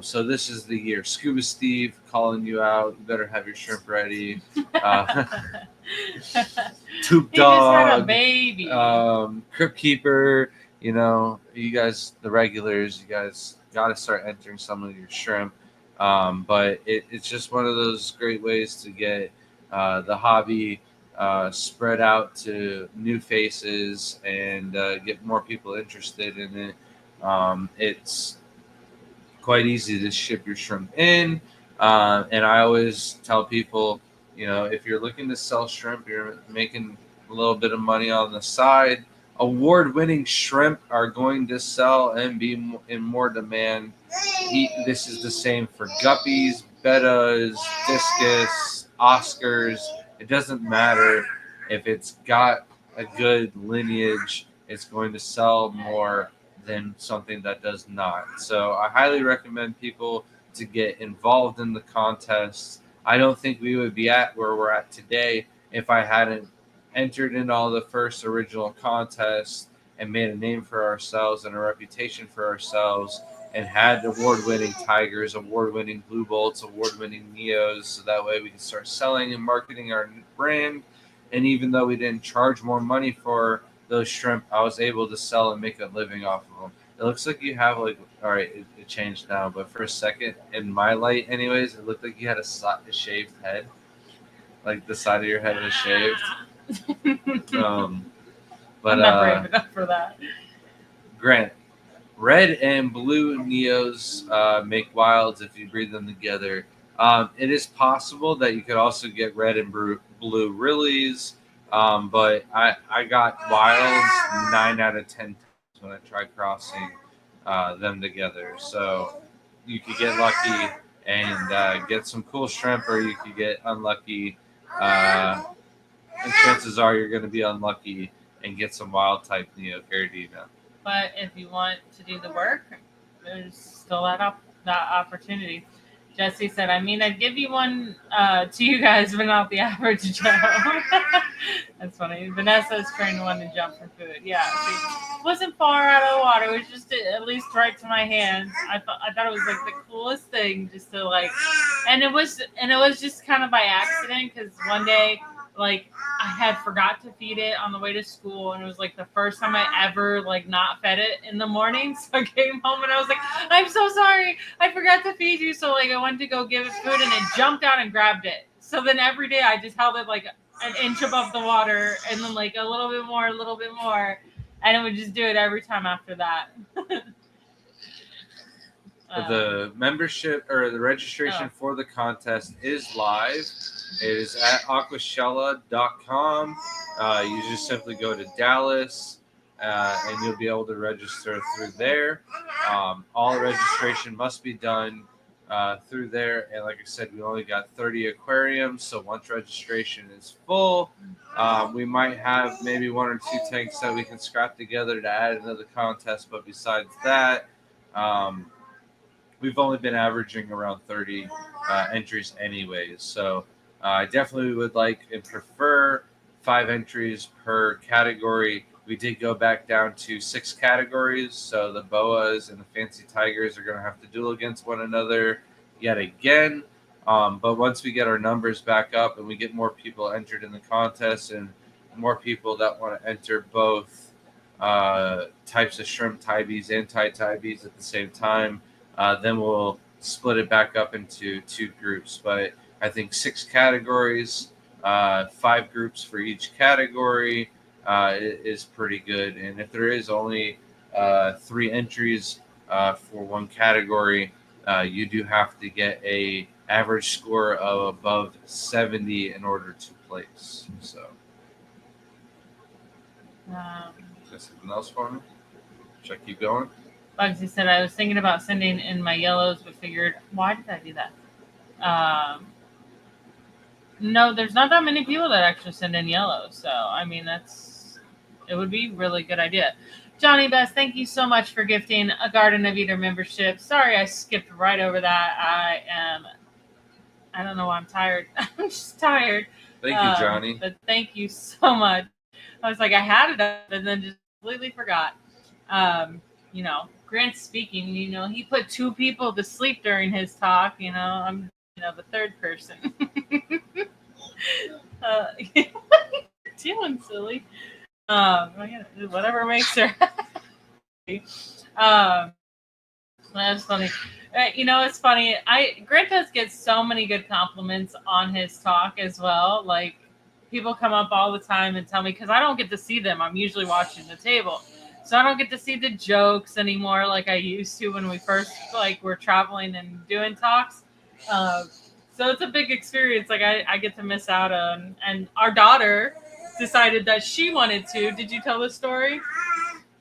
So this is the year. Scuba Steve calling you out. You better have your shrimp ready. Toop
He
Dog.
just had a baby.
Crypt Keeper. You guys, the regulars, you guys got to start entering some of your shrimp. But it's just one of those great ways to get the hobby spread out to new faces and get more people interested in it. It's quite easy to ship your shrimp in. And I always tell people, if you're looking to sell shrimp, you're making a little bit of money on the side. Award-winning shrimp are going to sell and be in more demand. This is the same for guppies, bettas, discus, Oscars. It doesn't matter if it's got a good lineage, it's going to sell more than something that does not. So I highly recommend people to get involved in the contest. I don't think we would be at where we're at today if I hadn't entered in all the first original contests and made a name for ourselves and a reputation for ourselves and had award-winning tigers, award-winning blue bolts, award-winning neos, so that way we can start selling and marketing our brand. And even though we didn't charge more money for those shrimp, I was able to sell and make a living off of them. It looks like you have all right, it changed now, but for a second, in my light anyways, it looked like you had a shaved head. like the side of your head was shaved. But
I'm not brave enough for that.
Grant, red and blue neos make wilds if you breed them together. It is possible that you could also get red and blue rillies, but I got wilds 9 out of 10 times when I tried crossing them together. So you could get lucky and get some cool shrimp, or you could get unlucky, and chances are you're going to be unlucky and get some wild type Neocaridina.
But if you want to do the work, there's still that opportunity. Jesse said, I mean, I'd give you one to you guys, but not the average Joe. That's funny. Vanessa's trying to want to jump for food. Yeah, it wasn't far out of the water. It was just at least right to my hands. I thought it was like the coolest thing, just to like, and it was just kind of by accident, because one day, like, I had forgot to feed it on the way to school, and it was like the first time I ever like not fed it in the morning. So I came home and I was like, I'm so sorry, I forgot to feed you. So like I went to go give it food, and it jumped out and grabbed it. So then every day I just held it like an inch above the water, and then like a little bit more, and it would just do it every time after that.
The membership or the registration for the contest is live. It is at aquashella.com. You just simply go to Dallas and you'll be able to register through there. All registration must be done through there. And like I said, we only got 30 aquariums. So once registration is full, we might have maybe 1 or 2 tanks that we can scrap together to add into the contest. But besides that, we've only been averaging around 30 entries anyways. So I definitely would like and prefer 5 entries per category. We did go back down to 6 categories. So the boas and the fancy tigers are going to have to duel against one another yet again. But once we get our numbers back up and we get more people entered in the contest and more people that want to enter both types of shrimp, tibies, and tibies at the same time, then we'll split it back up into 2 groups. But I think 6 categories, 5 groups for each category is pretty good. And if there is only 3 entries for one category, you do have to get a average score of above 70 in order to place. So, is there something else for me? Should I keep going?
Bugsy said, I was thinking about sending in my yellows, but figured, why did I do that? No, there's not that many people that actually send in yellows. So, I mean, it would be a really good idea. Johnny Best, thank you so much for gifting a Garden of Eden membership. Sorry, I skipped right over that. I don't know why I'm tired. I'm just tired.
Thank you, Johnny.
But thank you so much. I was like, I had it up and then just completely forgot. Grant speaking, he put 2 people to sleep during his talk. I'm, the third person. What are you doing, silly? Whatever makes her happy. That's funny. It's funny. Grant does get so many good compliments on his talk as well. Like, people come up all the time and tell me, because I don't get to see them. I'm usually watching the table. So I don't get to see the jokes anymore like I used to when we first were traveling and doing talks. So it's a big experience. Like I get to miss out on. And our daughter decided that she wanted to. Did you tell the story?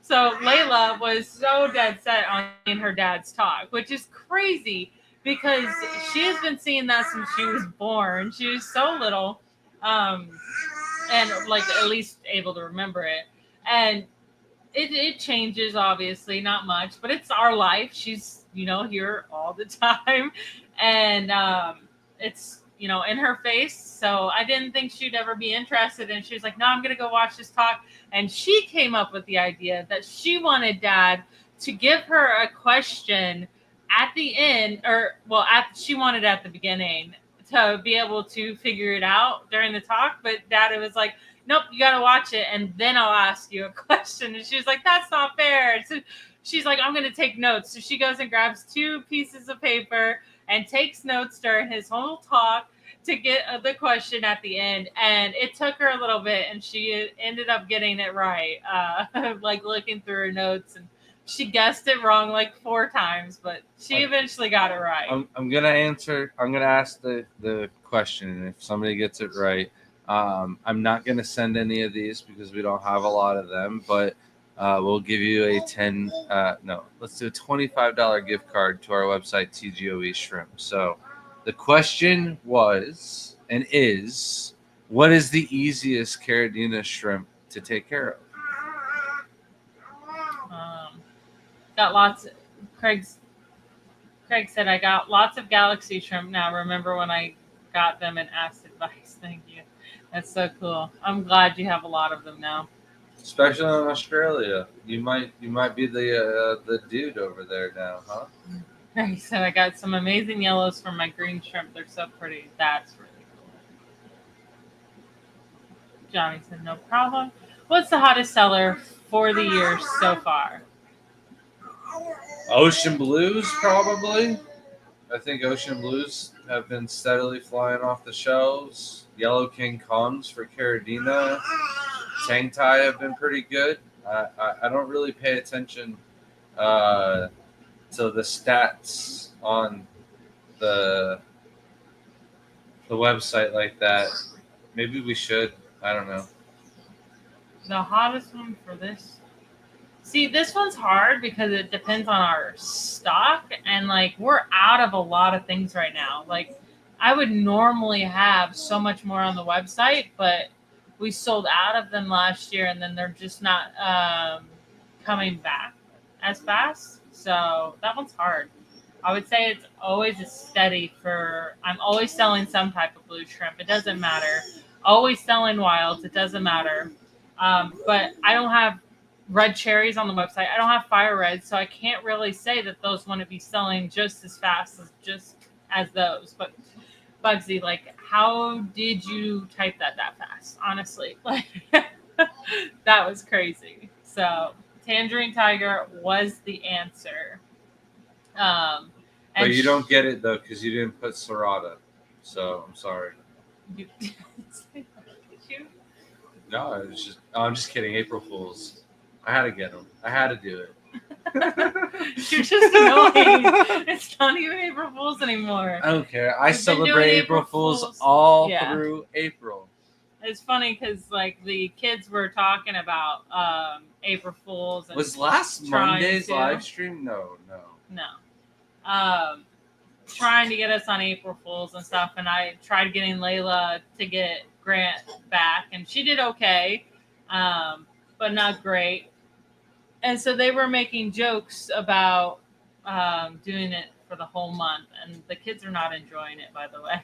So Layla was so dead set on seeing her dad's talk, which is crazy because she has been seeing that since she was born. She was so little, and at least able to remember it. And it changes, obviously, not much, but it's our life. She's, here all the time. And it's, in her face. So I didn't think she'd ever be interested. And she was like, no, I'm going to go watch this talk. And she came up with the idea that she wanted Dad to give her a question at the end, she wanted at the beginning to be able to figure it out during the talk. But Dad was like, nope, you got to watch it, and then I'll ask you a question. And she was like, that's not fair. So she's like, I'm going to take notes. So she goes and grabs 2 pieces of paper and takes notes during his whole talk. to get the question at the end, and it took her a little bit, and she ended up getting it right. Like looking through her notes, and she guessed it wrong like 4 times, but she eventually got it right.
I'm gonna answer. I'm gonna ask the question, and if somebody gets it right, I'm not gonna send any of these because we don't have a lot of them, but. We'll give you a let's do a $25 gift card to our website, TGOE Shrimp. So the question was and is, what is the easiest Caridina shrimp to take care of?
Got lots. Craig said, I got lots of Galaxy shrimp now. Remember when I got them and asked advice? Thank you. That's so cool. I'm glad you have a lot of them now.
Especially in Australia, you might be the dude over there now, huh?
Craig said, I got some amazing yellows from my green shrimp. They're so pretty. That's really cool. Johnny said, no problem. What's the hottest seller for the year so far?
Ocean blues, probably. I think ocean blues have been steadily flying off the shelves. Yellow King Kongs for Caridina. Tang Thai have been pretty good. I don't really pay attention to the stats on the website like that. Maybe we should. I don't know.
The hottest one for this. See, this one's hard because it depends on our stock, and like we're out of a lot of things right now. Like I would normally have so much more on the website, but we sold out of them last year, and then they're just not coming back as fast. So that one's hard. I would say it's always a steady for. I'm always selling some type of blue shrimp. It doesn't matter. Always selling wilds. It doesn't matter. But I don't have red cherries on the website. I don't have fire reds, so I can't really say that those want to be selling just as fast as those. But Bugsy, like, how did you type that fast? Honestly, like that was crazy. So Tangerine Tiger was the answer.
But you don't get it though because you didn't put Serrata. So I'm sorry.
You,
No, it's just. Oh, I'm just kidding. April Fools. I had to get them. I had to do it.
You're just annoying. It's not even April Fools anymore.
I don't care. I celebrate April Fools all through April.
It's funny because like the kids were talking about April Fools. And
was last Monday's live stream? No.
Trying to get us on April Fools and stuff, and I tried getting Layla to get Grant back, and she did okay, but not great. And so they were making jokes about doing it for the whole month, and the kids are not enjoying it, by the way.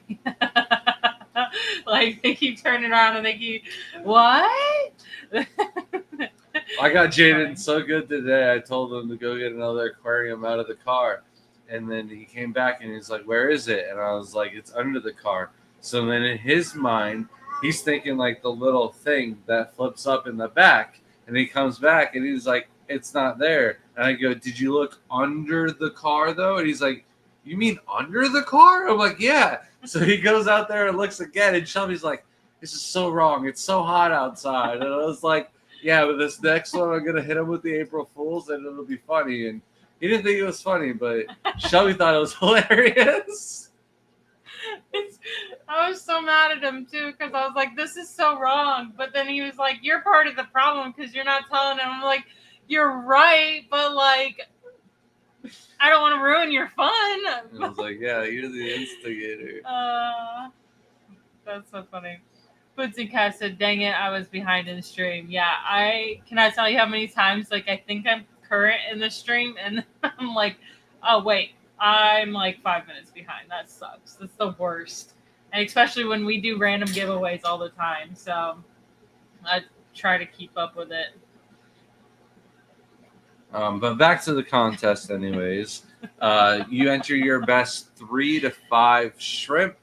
Like they keep turning around and they keep, what?
I got Jaden so good today. I told him to go get another aquarium out of the car, and then he came back and he's like, "Where is it?" And I was like, "It's under the car." So then in his mind, he's thinking like the little thing that flips up in the back, and he comes back and he's like, "It's not there." And I go, "Did you look under the car though?" And he's like, "You mean under the car?" I'm like, "Yeah." So he goes out there and looks again, and Shelby's like, "This is so wrong. It's so hot outside." And I was like, "Yeah, but this next one, I'm gonna hit him with the April Fools, and it'll be funny." And he didn't think it was funny, but Shelby thought it was hilarious.
I was so mad at him too because I was like, "This is so wrong." But then he was like, "You're part of the problem because you're not telling him." I'm like, "You're right, but like, I don't want to ruin your fun."
I was like, "Yeah, you're the instigator."
That's so funny. Boots and Cat said, "Dang it, I was behind in the stream." Yeah, I cannot tell you how many times like I think I'm current in the stream, and I'm like, "Oh wait, I'm like 5 minutes behind." That sucks. That's the worst. And especially when we do random giveaways all the time. So I try to keep up with it.
But back to the contest anyways. You enter your best 3 to 5 shrimp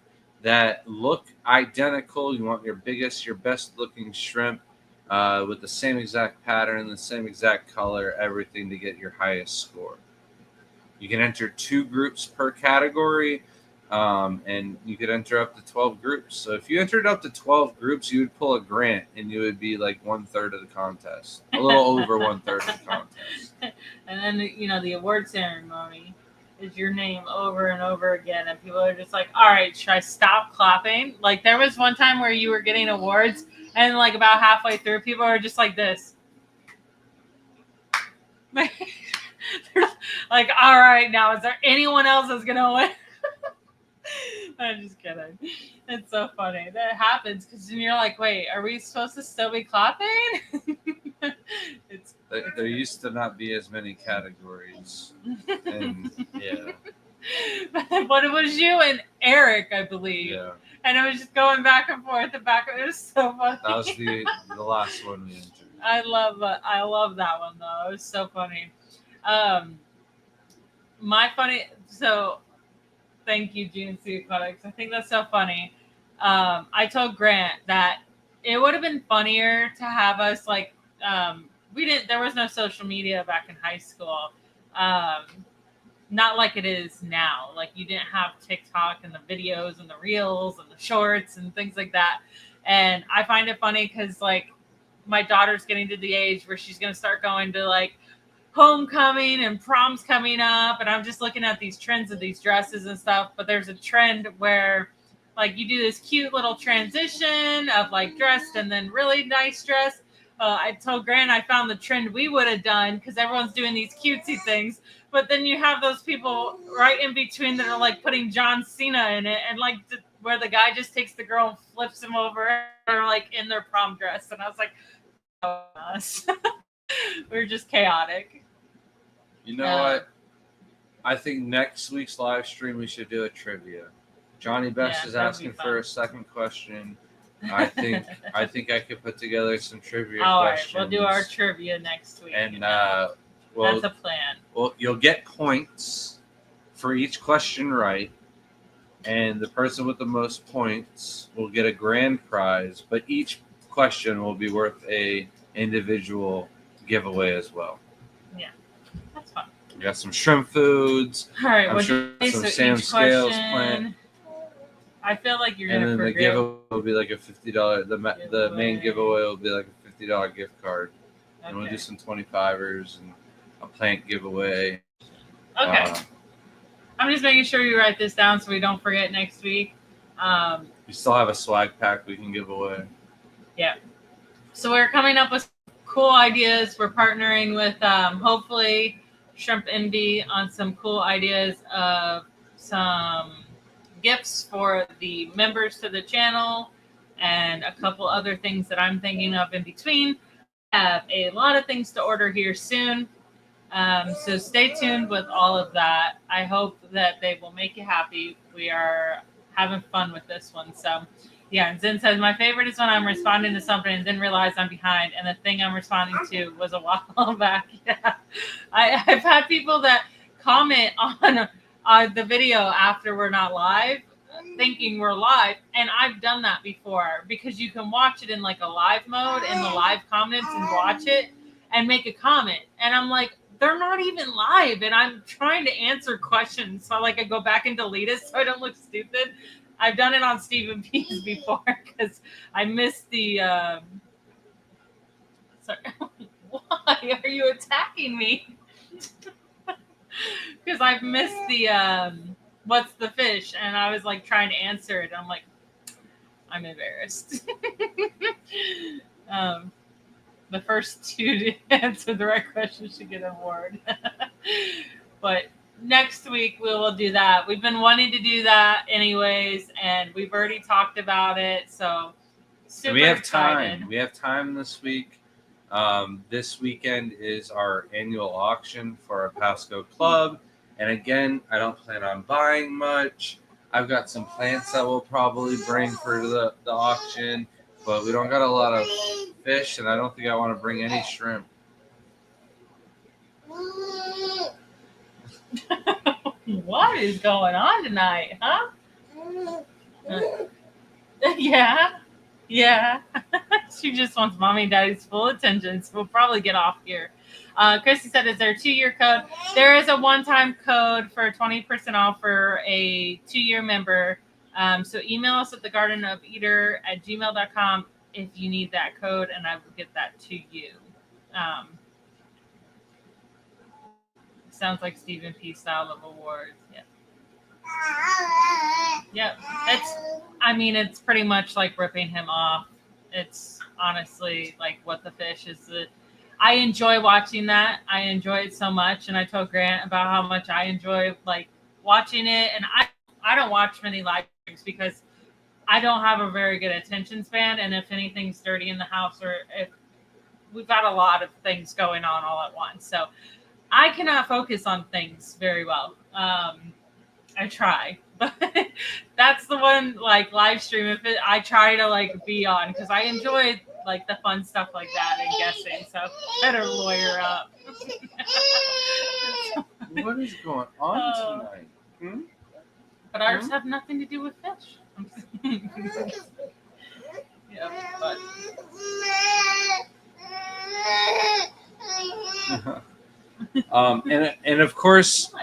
that look identical. You want your biggest, your best looking shrimp with the same exact pattern, the same exact color, everything to get your highest score. You can enter 2 groups per category. And you could enter up to 12 groups. So if you entered up to 12 groups, you would pull a grant, and you would be like 1/3 of the contest, a little over 1/3 of the contest.
And then the award ceremony is your name over and over again, and people are just like, all right, should I stop clapping? Like, there was one time where you were getting awards, and like about halfway through, people are just like this. They're like, all right, now is there anyone else that's gonna win? I'm just kidding. It's so funny that happens, because then you're like, wait, are we supposed to still be clapping?
There used to not be as many categories, and yeah.
But it was you and Eric, I believe.
Yeah.
And it was just going back and forth and back. It was so funny.
That was the last one we entered.
I love that one though. It was so funny. So thank you, GNC Aquatics. I think that's so funny. I told Grant that it would have been funnier to have us like there was no social media back in high school. Not like it is now. Like, you didn't have TikTok and the videos and the reels and the shorts and things like that. And I find it funny because, like, my daughter's getting to the age where she's going to start going to, like, homecoming and prom's coming up. And I'm just looking at these trends of these dresses and stuff. But there's a trend where, like, you do this cute little transition of, like, dressed and then really nice dress. I told Grant I found the trend we would have done, because everyone's doing these cutesy things. But then you have those people right in between that are like putting John Cena in it, and like where the guy just takes the girl and flips him over, or like in their prom dress. And I was like, oh, us. We're just chaotic.
You know what? I think next week's live stream we should do a trivia. Johnny Best is asking for a second question. I think I could put together some trivia questions.
All right, we'll do our trivia next week.
And
that's a plan.
Well, you'll get points for each question right, and the person with the most points will get a grand prize. But each question will be worth a individual giveaway as well.
Yeah, that's fun.
We got some shrimp foods.
All right,
I'm sure some Sam Scales plant.
I feel like you're gonna.
And then the giveaway will be like a $50. The main giveaway will be like a $50 gift card, and we'll do some 25ers and a plant giveaway.
Okay. I'm just making sure you write this down so we don't forget next week.
We still have a swag pack we can give away.
Yeah. So we're coming up with cool ideas. We're partnering with hopefully Shrimp Envy on some cool ideas of some gifts for the members to the channel, and a couple other things that I'm thinking of in between. I have a lot of things to order here soon. So stay tuned with all of that. I hope that they will make you happy. We are having fun with this one. So yeah, and Zen says, my favorite is when I'm responding to something and then realize I'm behind, and the thing I'm responding to was a while back. Yeah, I've had people that comment on the video after we're not live, thinking we're live, and I've done that before, because you can watch it in like a live mode in the live comments and watch it and make a comment, and I'm like, they're not even live, and I'm trying to answer questions, so like I go back and delete it so I don't look stupid. I've done it on Stephen P's before because I missed the sorry. Why are you attacking me? Because I've missed the what's the fish, and I was like trying to answer it. I'm like, I'm embarrassed. The first two to answer the right question should get an award. But next week we will do that. We've been wanting to do that anyways, and we've already talked about it. So super
we have
excited.
time. We have time this week. This weekend is our annual auction for our Pasco Club. And again, I don't plan on buying much. I've got some plants that we'll probably bring for the auction, but we don't got a lot of fish, and I don't think I want to bring any shrimp.
What is going on tonight, huh? Yeah. Yeah. She just wants mommy and daddy's full attention. So we'll probably get off here. Christy said, is there a 2-year code? There is a one-time code for 20% off for a 2-year member. So email us at thegardenofeater@gmail.com if you need that code, and I will get that to you. Sounds like Stephen P. style of awards. Yep. Yep. It's pretty much like ripping him off. It's honestly like what the fish is. I enjoy watching that. I enjoy it so much, and I told Grant about how much I enjoy like watching it. And I don't watch many live streams because I don't have a very good attention span, and if anything's dirty in the house or if we've got a lot of things going on all at once, so I cannot focus on things very well. I try, but that's the one like live stream. I try to like be on because I enjoy like the fun stuff like that and guessing. So better lawyer up.
What is going on tonight?
But ours have nothing to do with fish. Yeah, but.
And of course,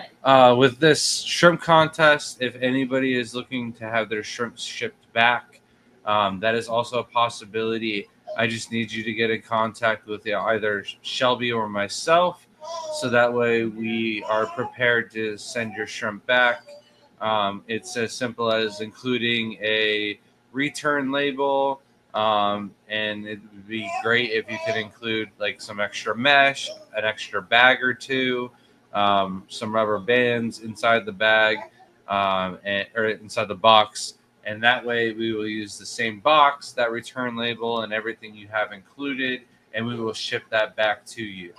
with this shrimp contest, if anybody is looking to have their shrimp shipped back, that is also a possibility. I just need you to get in contact with either Shelby or myself, so that way we are prepared to send your shrimp back. It's as simple as including a return label. And it would be great if you could include like some extra mesh, an extra bag or two, some rubber bands inside the bag, or inside the box. And that way we will use the same box, that return label, and everything you have included, and we will ship that back to you.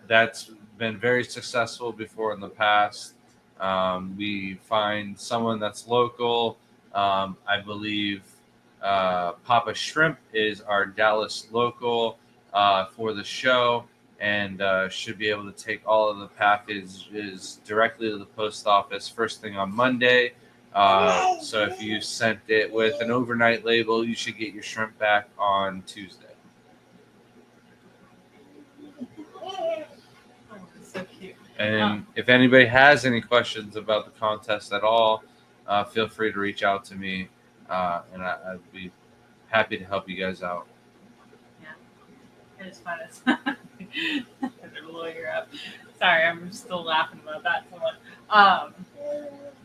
That's been very successful before in the past. We find someone that's local. I believe Papa Shrimp is our Dallas local for the show, and should be able to take all of the packages directly to the post office first thing on Monday. So if you sent it with an overnight label, you should get your shrimp back on Tuesday.
So cute.
And if anybody has any questions about the contest at all, feel free to reach out to me, and I'd be happy to help you guys out.
Yeah, it is fun. Lawyer up. Sorry, I'm still laughing about that so much.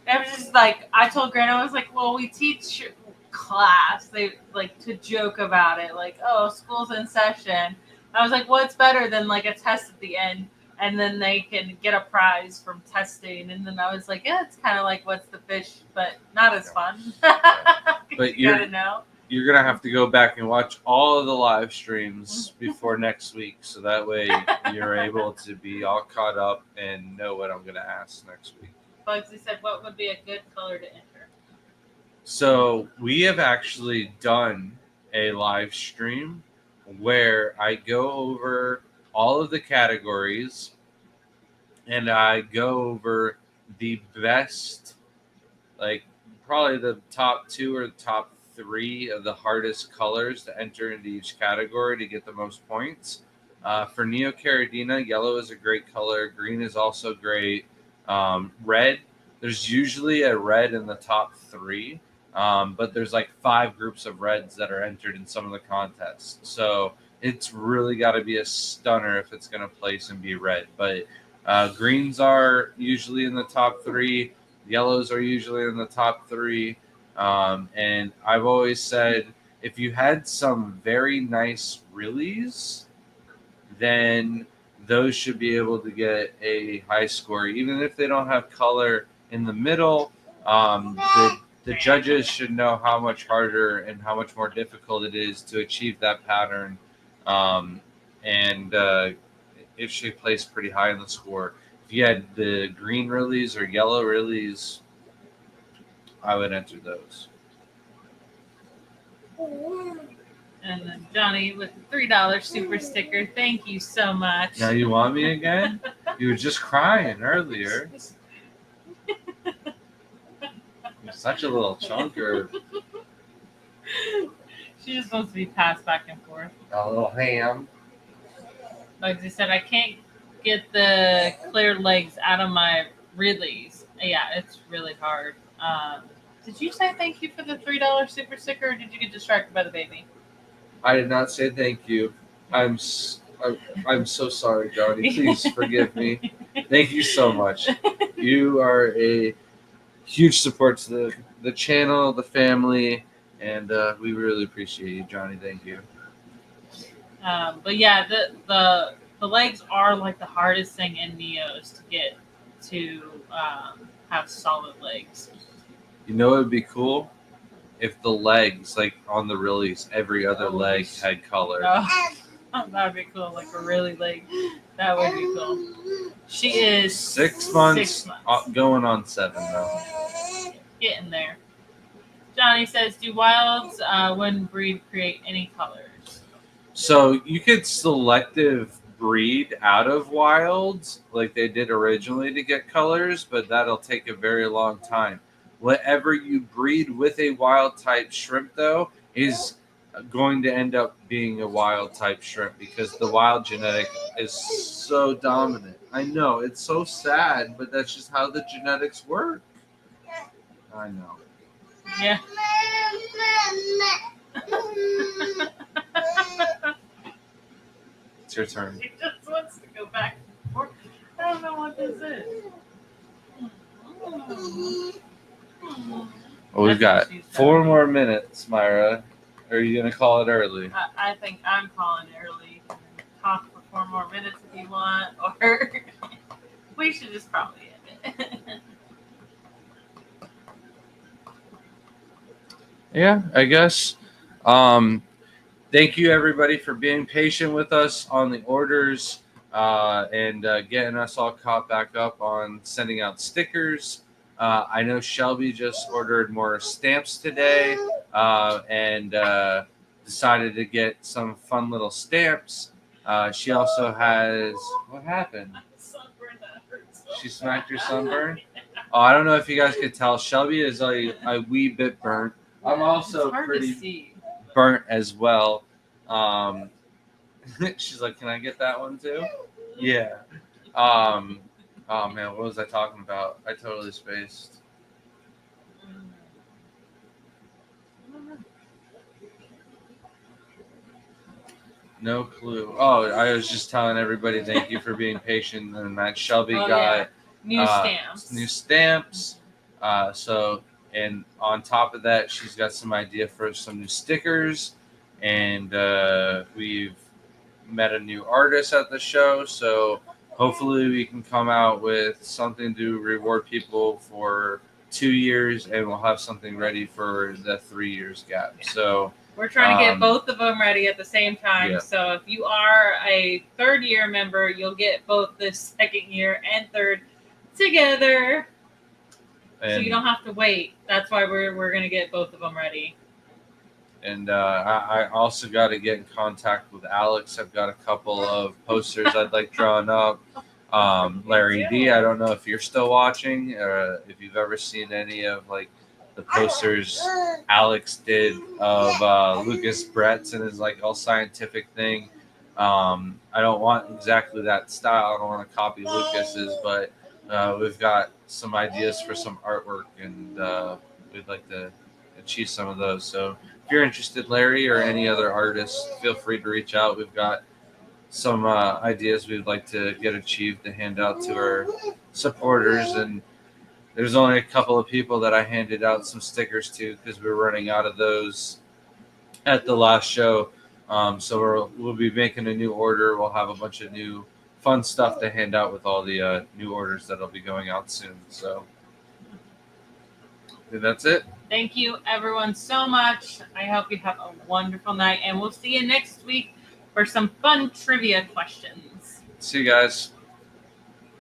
It was just like I told Grant, I was like, well, we teach class. They like to joke about it, like, oh, school's in session. I was like, what's better than like a test at the end? And then they can get a prize from testing. And then I was like, yeah, it's kind of like what's the fish, but not as fun.
But
you gotta know.
You're going to have to go back and watch all of the live streams before next week. So that way you're able to be all caught up and know what I'm going to ask next week.
Bugsy said, what would be a good color to enter?
So we have actually done a live stream where I go over all of the categories and I go over the best, like probably the top 2 or the top 3 of the hardest colors to enter into each category to get the most points. For Neocaridina, yellow is a great color. Green is also great. Red, there's usually a red in the top 3, but there's like 5 groups of reds that are entered in some of the contests. So it's really got to be a stunner if it's going to place and be red. But greens are usually in the top 3. Yellows are usually in the top 3. And I've always said, if you had some very nice realies, then those should be able to get a high score, even if they don't have color in the middle. The judges should know how much harder and how much more difficult it is to achieve that pattern. And it should place pretty high in the score. If you had the green realies or yellow realies, I would enter those.
And then Johnny with the $3 super sticker. Thank you so much.
Now you want me again? You were just crying earlier. Such a little chunker.
She just wants to be passed back and forth.
A little ham.
Like I said, I can't get the clear legs out of my Ridleys. Yeah, it's really hard. Did you say thank you for the $3 super sticker, or did you get distracted by the baby?
I did not say thank you. I'm so sorry, Johnny. Please forgive me. Thank you so much. You are a huge support to the channel, the family, and we really appreciate you, Johnny. Thank you.
But yeah, the legs are like the hardest thing in Neos to get to have solid legs.
You know what would be cool? If the legs, like on the release, every other leg had color.
Oh, that would be cool. Like a really leg. That would be cool. She is
6 months,
6 months.
Going on 7 though.
Getting there. Johnny says, do wilds when breed create any colors?
So you could selective breed out of wilds like they did originally to get colors, but that'll take a very long time. Whatever you breed with a wild type shrimp, though, is going to end up being a wild type shrimp because the wild genetic is so dominant. I know, it's so sad, but that's just how the genetics work. I know.
Yeah.
It's your turn.
She just wants to go back and forth. I don't know what this is.
Well, we've got 4 more minutes, Myra. Are you going to call it early?
I think I'm calling early. Talk for 4 more minutes if you want, or we should just probably end it.
Yeah, I guess. Thank you, everybody, for being patient with us on the orders and getting us all caught back up on sending out stickers. I know Shelby just ordered more stamps today and decided to get some fun little stamps. She also has... What happened? She smacked her sunburn? Oh, I don't know if you guys could tell. Shelby is a wee bit burnt. I'm also pretty burnt as well. She's like, can I get that one too? Yeah. Oh man, what was I talking about? I totally spaced. No clue. Oh, I was just telling everybody thank you for being patient, and that Shelby got
new stamps.
New stamps. And on top of that, she's got some idea for some new stickers, and we've met a new artist at the show, so hopefully we can come out with something to reward people for 2 years, and we'll have something ready for the 3 years gap. So
we're trying to get both of them ready at the same time. Yeah. So if you are a 3rd year member, you'll get both the 2nd year and 3rd together. And so you don't have to wait. That's why we're going to get both of them ready.
And I also got to get in contact with Alex. I've got a couple of posters I'd like drawn up. Larry D, I don't know if you're still watching, if you've ever seen any of like the posters Alex did of Lucas Bretz and his like all scientific thing. I don't want exactly that style. I don't want to copy Lucas's, but we've got some ideas for some artwork, and we'd like to achieve some of those. So if you're interested, Larry, or any other artists, feel free to reach out. We've got some ideas we'd like to get achieved to hand out to our supporters. And there's only a couple of people that I handed out some stickers to because we're running out of those at the last show. So we'll be making a new order. We'll have a bunch of new fun stuff to hand out with all the new orders that'll be going out soon. So I think that's it.
Thank you, everyone, so much. I hope you have a wonderful night, and we'll see you next week for some fun trivia questions.
See you guys.